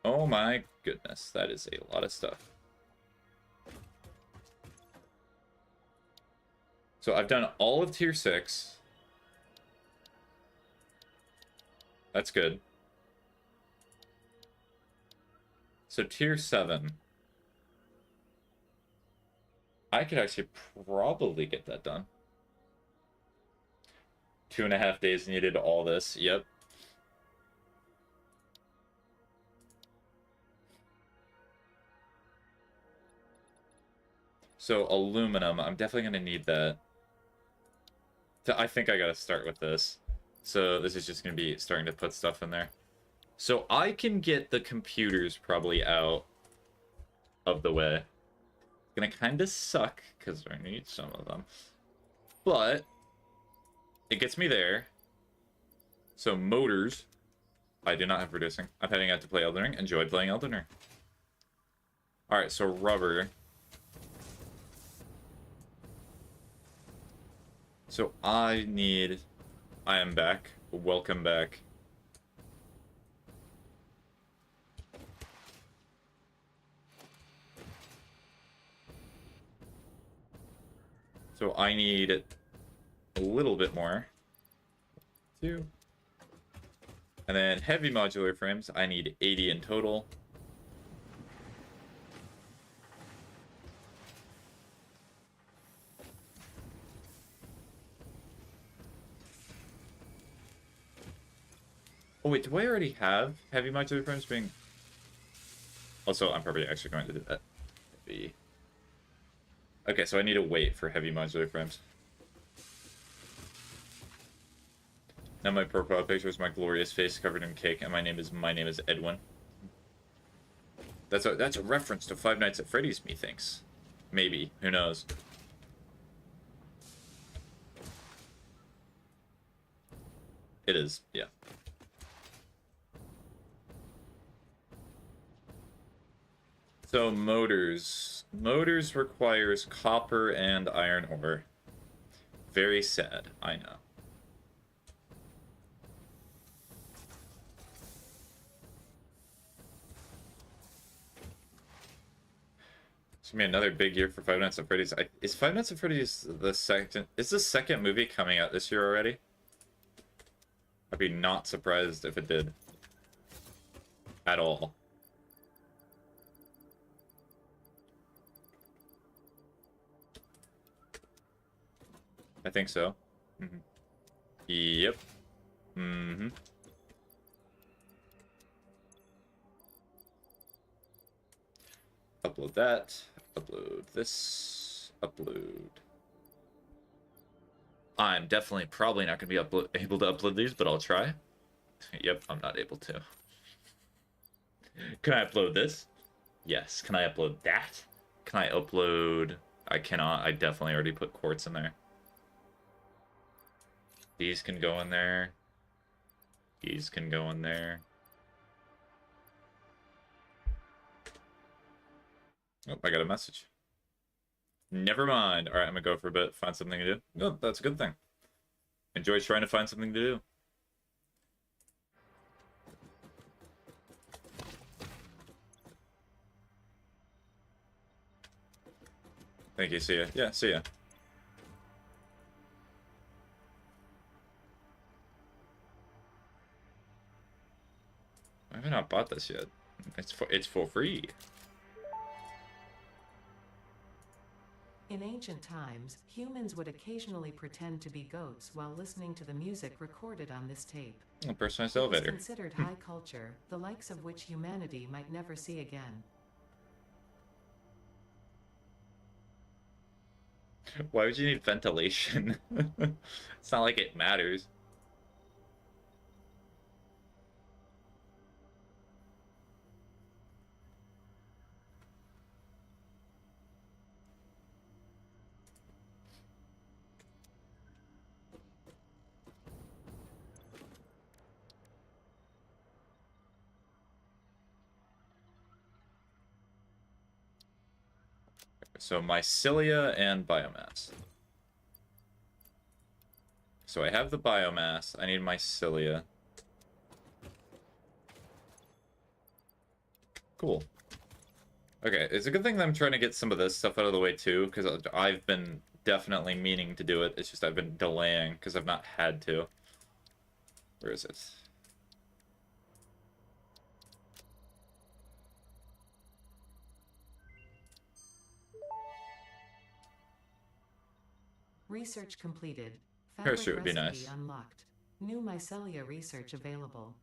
Oh my goodness, that is a lot of stuff. So I've done all of tier 6. That's good. So tier 7. I could actually probably get that done. 2.5 days needed all this. Yep. So aluminum, I'm definitely going to need that. I think I got to start with this. So this is just going to be starting to put stuff in there. So I can get the computers probably out of the way. It's going to kind of suck because I need some of them. But it gets me there. So motors, I do not have reducing. I'm heading out to play Elden Ring. Enjoyed playing Elden Ring. Alright, so rubber. So I am back. Welcome back. So I need a little bit more. 2. And then heavy modular frames, I need 80 in total. Oh wait, do I already have heavy modular frames being... Also, I'm probably actually going to do that. Heavy. Okay, so I need to wait for heavy modular frames. Now my profile picture is my glorious face covered in cake, and my name is Edwin. That's a reference to Five Nights at Freddy's, methinks. Maybe, who knows? It is, yeah. So motors. Motors requires copper and iron ore. Very sad, I know. It's gonna be another big year for Five Nights at Freddy's. Is Five Nights at Freddy's the second? Is the second movie coming out this year already? I'd be not surprised if it did. At all. I think so. Mm-hmm. Yep. Mm-hmm. Upload that. Upload this. Upload. I'm definitely probably not going to be able to upload these, but I'll try. Yep, I'm not able to. Can I upload this? Yes. Can I upload that? Can I upload... I cannot. I definitely already put quartz in there. These can go in there. These can go in there. Oh, I got a message. Never mind. Alright, I'm gonna go for a bit, find something to do. Oh, that's a good thing. Enjoy trying to find something to do. Thank you, see ya. Yeah, see ya. I have not bought this yet. It's for free. In ancient times, humans would occasionally pretend to be goats while listening to the music recorded on this tape. A personalized It was elevator. considered high culture, the likes of which humanity might never see again. Why would you need ventilation? It's not like it matters. So mycelia and biomass. So I have the biomass. I need mycelia. Cool. Okay, it's a good thing that I'm trying to get some of this stuff out of the way too, because I've been definitely meaning to do it. It's just I've been delaying because I've not had to. Where is it? Research completed. Fabric Parachute would be recipe nice. unlocked. New mycelia research available.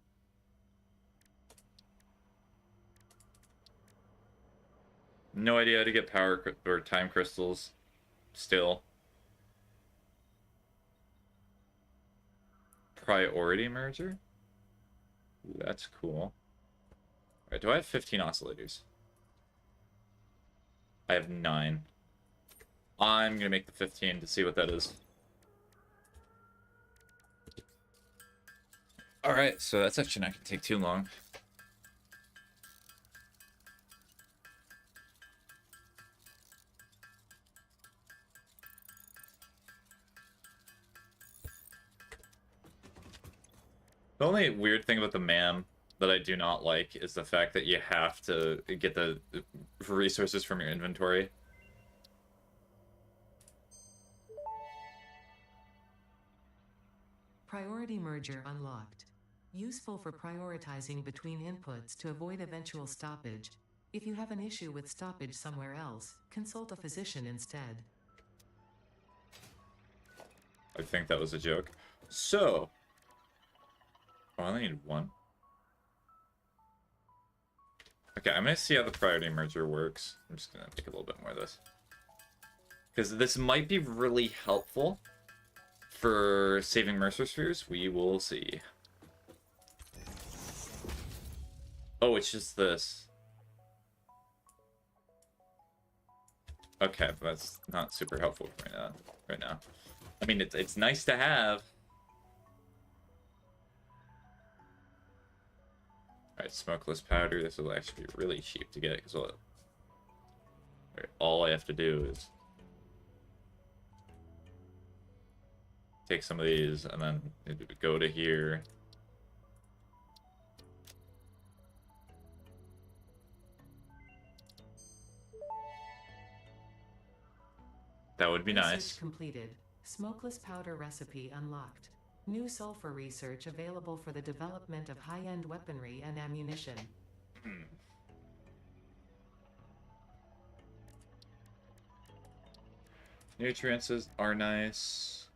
No idea how to get power or time crystals. Still. Priority merger? Ooh, that's cool. Alright, do I have 15 oscillators? I have 9. I'm gonna make the 15 to see what that is. Alright, so that's actually not gonna take too long. The only weird thing about the MAM that I do not like is the fact that you have to get the resources from your inventory. Priority merger unlocked. Useful for prioritizing between inputs to avoid eventual stoppage. If you have an issue with stoppage somewhere else, consult a physician instead. I think that was a joke. So, oh, I only need 1. Okay, I'm gonna see how the priority merger works. I'm just gonna make a little bit more of this. Because this might be really helpful for saving Mercer Spheres. We will see. Oh, it's just this. Okay, that's not super helpful right now. I mean, it's nice to have. Alright, smokeless powder. This will actually be really cheap to get, because all I have to do is take some of these, and then go to here. That would be nice. Research completed. Smokeless powder recipe unlocked. New sulfur research available for the development of high-end weaponry and ammunition. Nutrients are nice.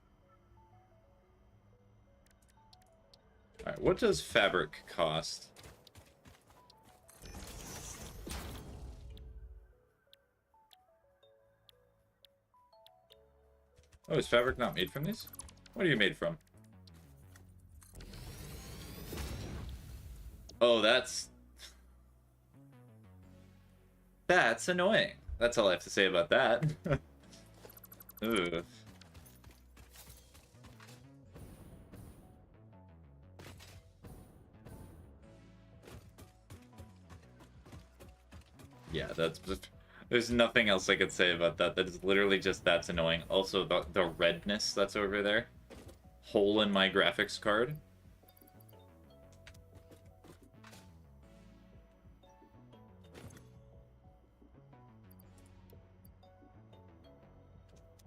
Alright, what does fabric cost? Oh, is fabric not made from these? What are you made from? Oh, that's annoying. That's all I have to say about that. Ugh. Yeah, that's just... There's nothing else I could say about that. That is literally just that's annoying. Also, the redness that's over there. Hole in my graphics card.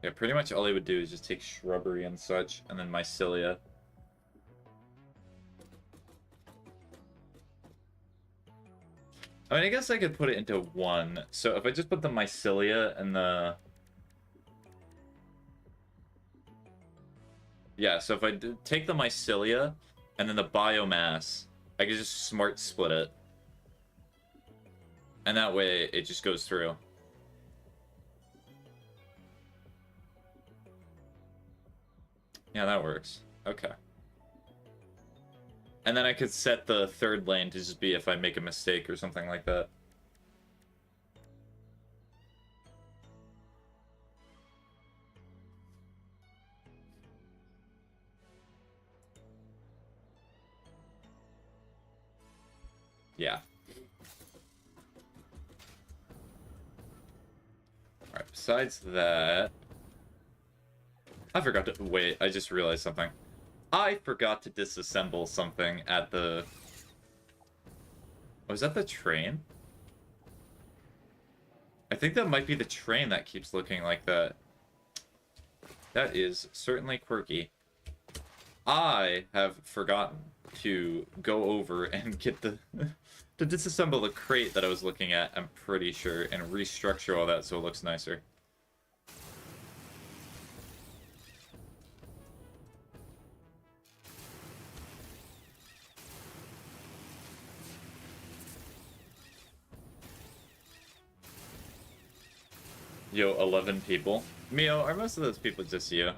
Yeah, pretty much all I would do is just take shrubbery and such, and then mycelia. I mean, I guess I could put it into 1. So if I just put the mycelia and the... Yeah, so if I take the mycelia and then the biomass, I could just smart split it. And that way it just goes through. Yeah, that works. Okay. And then I could set the third lane to just be if I make a mistake or something like that. Yeah. Alright, besides that... I forgot to... Wait, I just realized something. I forgot to disassemble something at the... Oh, is that the train? I think that might be the train that keeps looking like that. That is certainly quirky. I have forgotten to go over and get the... to disassemble the crate that I was looking at, I'm pretty sure, and restructure all that so it looks nicer. Yo, 11 people. Mio, are most of those people just you?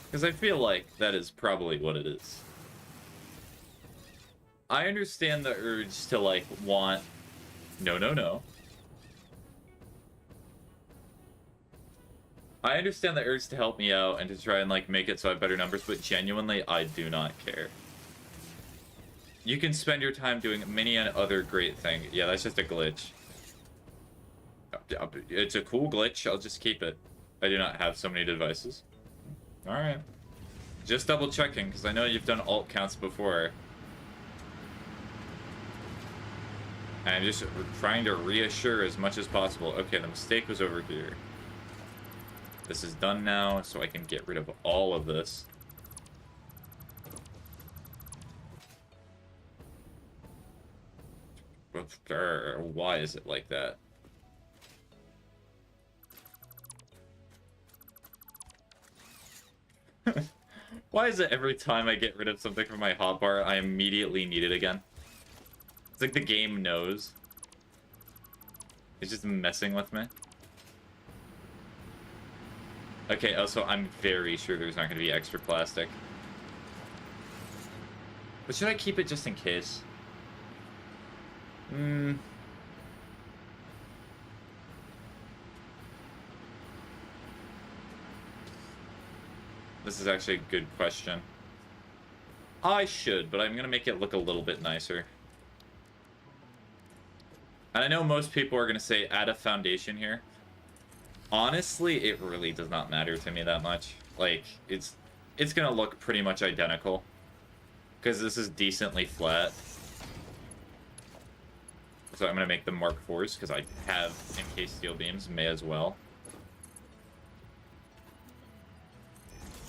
Because I feel like that is probably what it is. I understand the urge to, like, want... No, no, no. I understand the urge to help me out and to try and, like, make it so I have better numbers, but genuinely, I do not care. You can spend your time doing many and other great things. Yeah, that's just a glitch. It's a cool glitch. I'll just keep it. I do not have so many devices. Alright. Just double checking, because I know you've done alt counts before. And I'm just trying to reassure as much as possible. Okay, the mistake was over here. This is done now, so I can get rid of all of this. Why is it like that? Why is it every time I get rid of something from my hotbar, I immediately need it again? It's like the game knows. It's just messing with me. Okay, also, I'm very sure there's not going to be extra plastic. But should I keep it just in case? This is actually a good question. I should, but I'm going to make it look a little bit nicer. And I know most people are going to say add a foundation here. Honestly, it really does not matter to me that much. Like, it's going to look pretty much identical. Because this is decently flat. So I'm going to make them Mark IVs, because I have encased steel beams, may as well.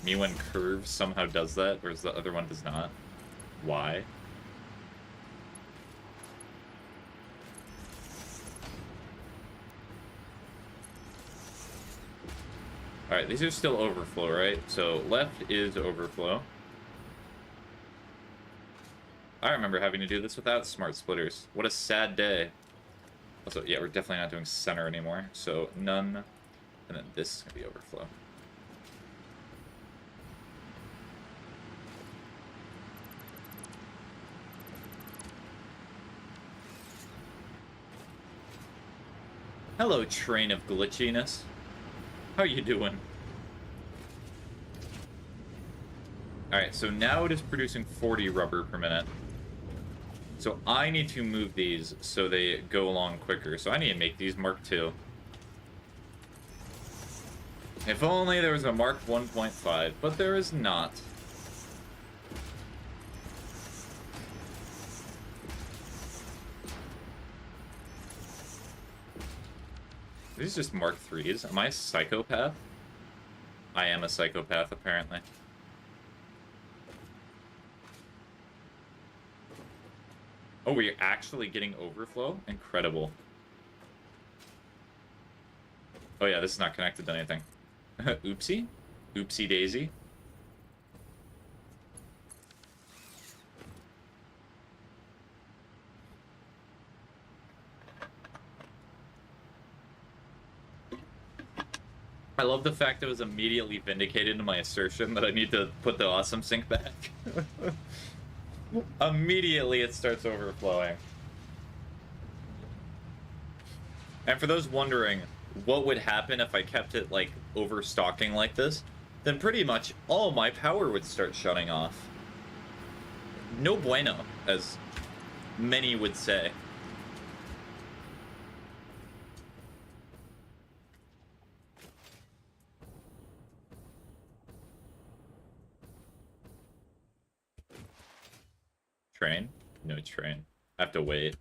Me when curves somehow does that, whereas the other one does not. Why? Alright, these are still overflow, right? So left is overflow. I remember having to do this without smart splitters. What a sad day. Also, yeah, we're definitely not doing center anymore. So none, and then this is going to be overflow. Hello, train of glitchiness. How you doing? Alright, so now it is producing 40 rubber per minute. So I need to move these so they go along quicker. So I need to make these Mark II. If only there was a Mark 1.5, but there is not. These are just Mark IIIs. Am I a psychopath? I am a psychopath, apparently. Oh, we're actually getting overflow? Incredible. Oh yeah, this is not connected to anything. Oopsie? Oopsie daisy? I love the fact it was immediately vindicated in my assertion that I need to put the awesome sink back. Immediately it starts overflowing. And for those wondering what would happen if I kept it like overstocking like this, then pretty much all my power would start shutting off. No bueno, as many would say. train? No train. I have to wait.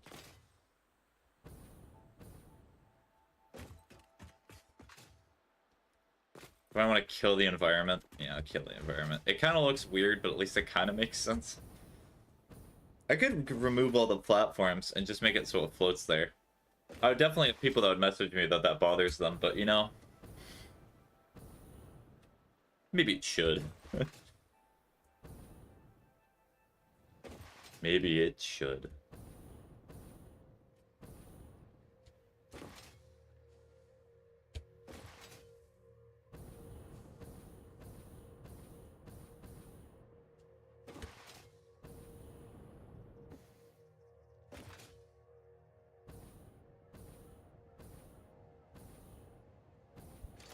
Do I want to kill the environment? Yeah, I'll kill the environment. It kind of looks weird, but at least it kind of makes sense. I could remove all the platforms and just make it so it floats there. I would definitely have people that would message me that bothers them, but you know, maybe it should. Maybe it should.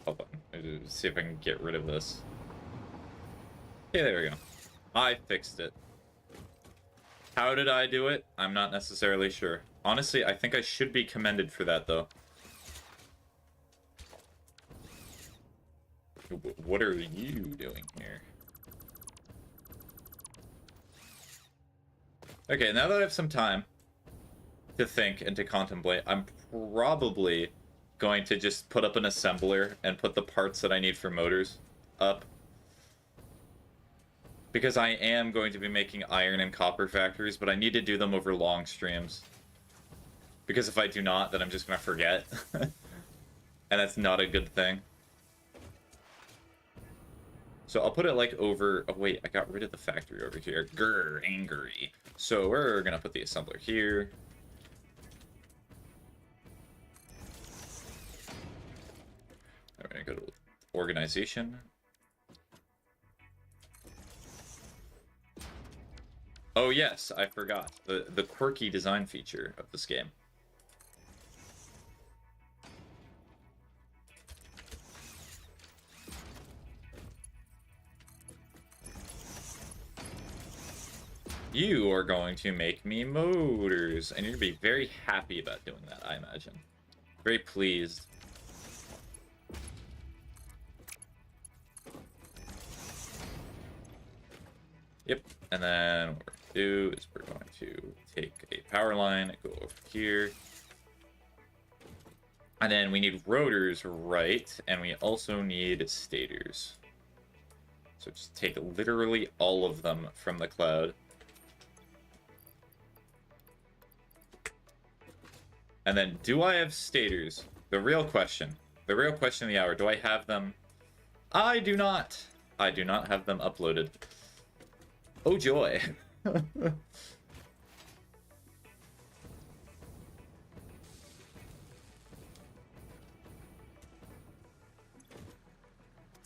Hold on. See if I can get rid of this. Okay, there we go. I fixed it. How did I do it? I'm not necessarily sure. Honestly, I think I should be commended for that, though. What are you doing here? Okay, now that I have some time to think and to contemplate, I'm probably going to just put up an assembler and put the parts that I need for motors up. Because I am going to be making iron and copper factories, but I need to do them over long streams. Because if I do not, then I'm just going to forget. And that's not a good thing. So I'll put it like over... Oh wait, I got rid of the factory over here. Grr, angry. So we're going to put the assembler here. We're going to go to organization. Oh yes, I forgot. The quirky design feature of this game. You are going to make me motors, and you're going to be very happy about doing that, I imagine. Very pleased. Yep, and then what we're going to do is we're going to take a power line and go over here. And then we need rotors, right? And we also need stators. So just take literally all of them from the cloud. And then, do I have stators? The real question. The real question of the hour. Do I have them? I do not. I do not have them uploaded. Oh joy.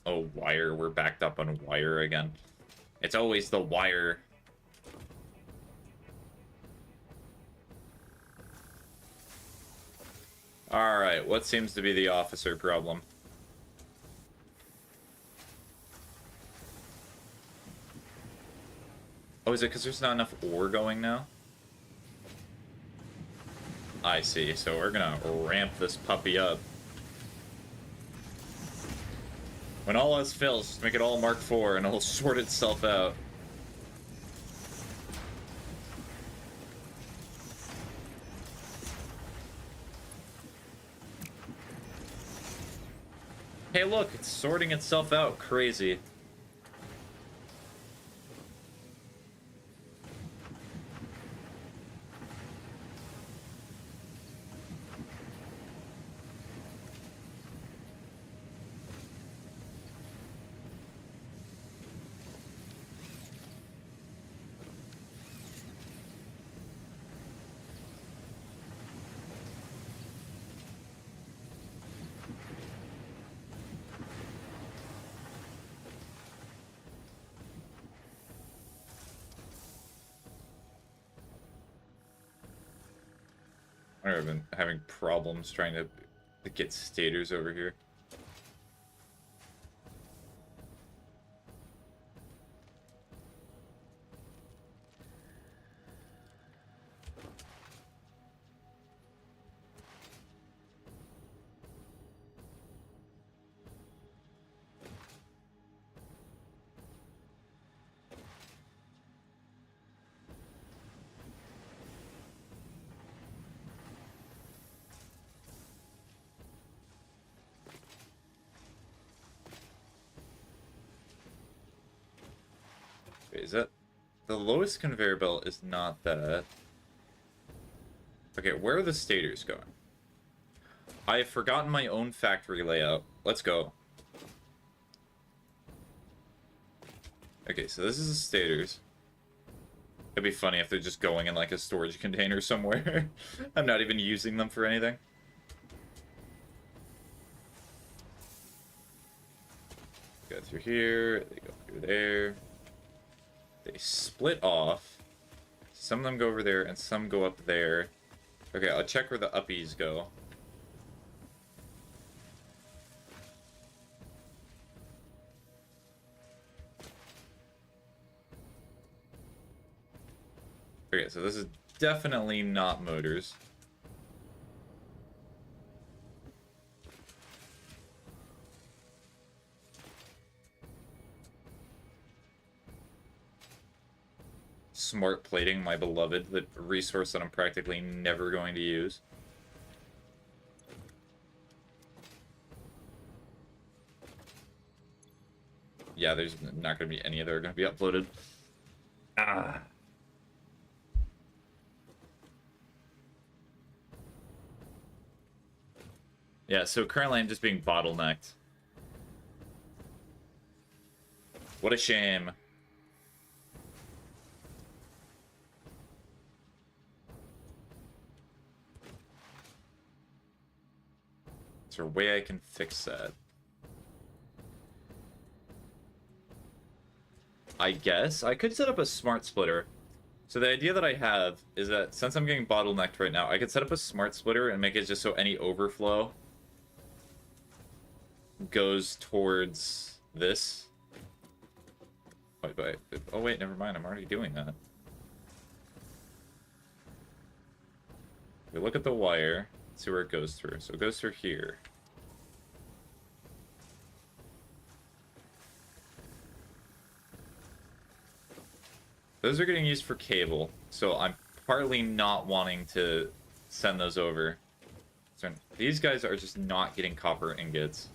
Oh, wire. We're backed up on wire again. It's always the wire. Alright, what seems to be the officer problem? Oh, is it because there's not enough ore going now? I see, so we're gonna ramp this puppy up. When all else fails, just make it all Mark IV and it'll sort itself out. Hey look, it's sorting itself out. Crazy. I've been having problems trying to get stators over here. Wait, is that... The lowest conveyor belt is not that. Okay, where are the stators going? I have forgotten my own factory layout. Let's go. Okay, so this is the stators. It'd be funny if they're just going in like a storage container somewhere. I'm not even using them for anything. Go through here, they go through there. They split off. Some of them go over there and some go up there. Okay, I'll check where the uppies go. Okay, so this is definitely not motors. Smart plating, my beloved, the resource that I'm practically never going to use. Yeah, there's not going to be any that are going to be uploaded. Ah. Yeah, so currently I'm just being bottlenecked. What a shame. Is there a way I can fix that? I guess I could set up a smart splitter. So the idea that I have is that since I'm getting bottlenecked right now, I could set up a smart splitter and make it just so any overflow goes towards this. Wait, oh wait, never mind, I'm already doing that. We look at the wire, see where it goes through. So it goes through here. Those are getting used for cable, so I'm partly not wanting to send those over. So these guys are just not getting copper ingots.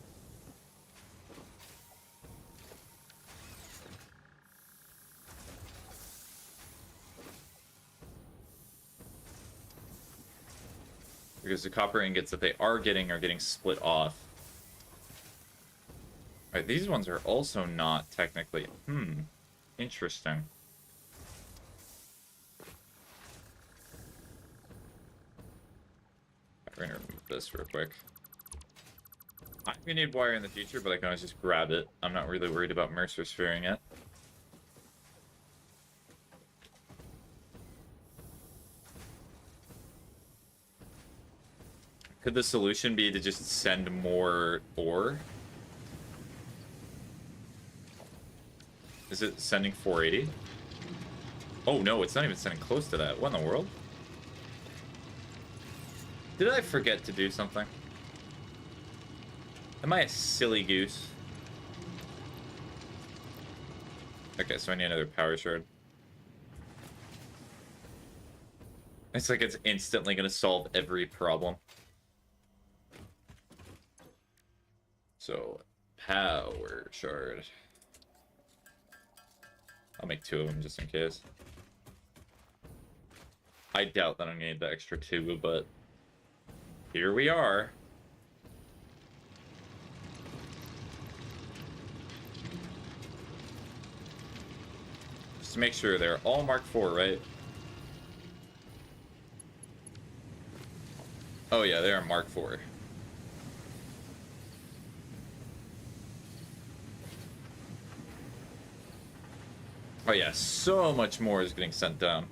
Because the copper ingots that they are getting split off. Alright, these ones are also not technically... Interesting. We're gonna remove this real quick. I'm gonna need wire in the future, but I can always just grab it. I'm not really worried about Mercer sphering it. Could the solution be to just send more ore? Is it sending 480? Oh no, it's not even sending close to that. What in the world? Did I forget to do something? Am I a silly goose? Okay, so I need another power shard. It's like it's instantly gonna solve every problem. So, power shard. I'll make 2 of them just in case. I doubt that I'm gonna need the extra 2, but here we are. Just to make sure they're all Mark IV, right? Oh yeah, they are Mark IV. Oh yeah, so much more is getting sent down.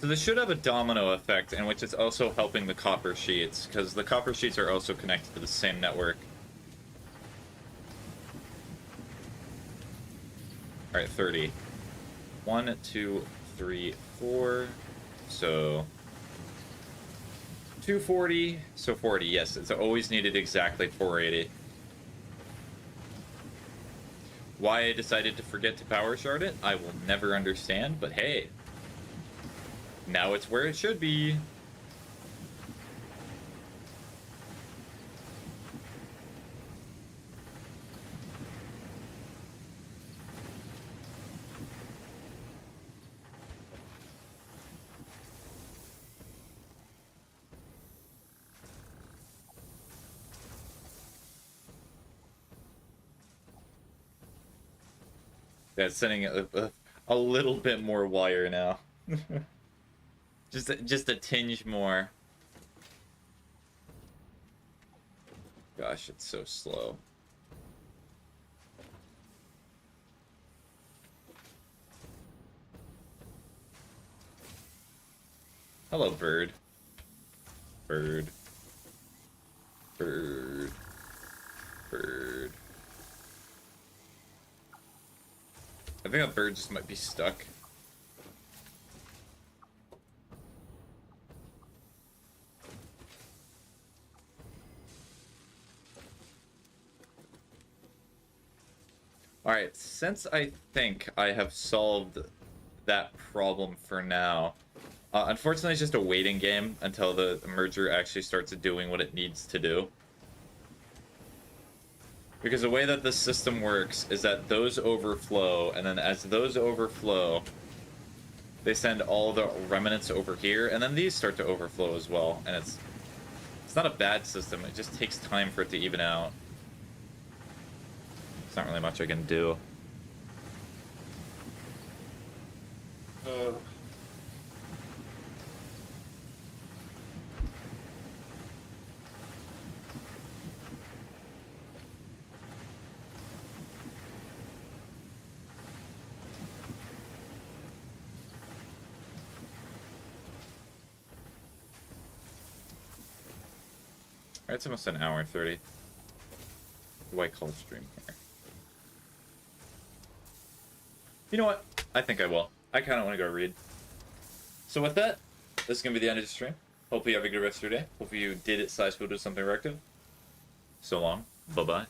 So this should have a domino effect in which it's also helping the copper sheets, because the copper sheets are also connected to the same network. All right, 30. 1, 2, 3, 4. So 240. So 40. Yes, it's always needed exactly 480. Why I decided to forget to power shard it, I will never understand, but hey. Now it's where it should be. Yeah, sending a little bit more wire now. just a tinge more. Gosh, it's so slow. Hello, bird. Bird. Bird. Bird. I think a bird just might be stuck. Alright, since I think I have solved that problem for now, unfortunately it's just a waiting game until the merger actually starts doing what it needs to do. Because the way that this system works is that those overflow, and then as those overflow, they send all the remnants over here, and then these start to overflow as well. And it's not a bad system, it just takes time for it to even out. There's not really much I can do. It's almost an hour and 30. Do I call stream here? You know what? I think I will. I kind of want to go read. So with that, this is going to be the end of the stream. Hopefully you have a good rest of your day. Hopefully you did it /food with something productive. So long. Bye-bye.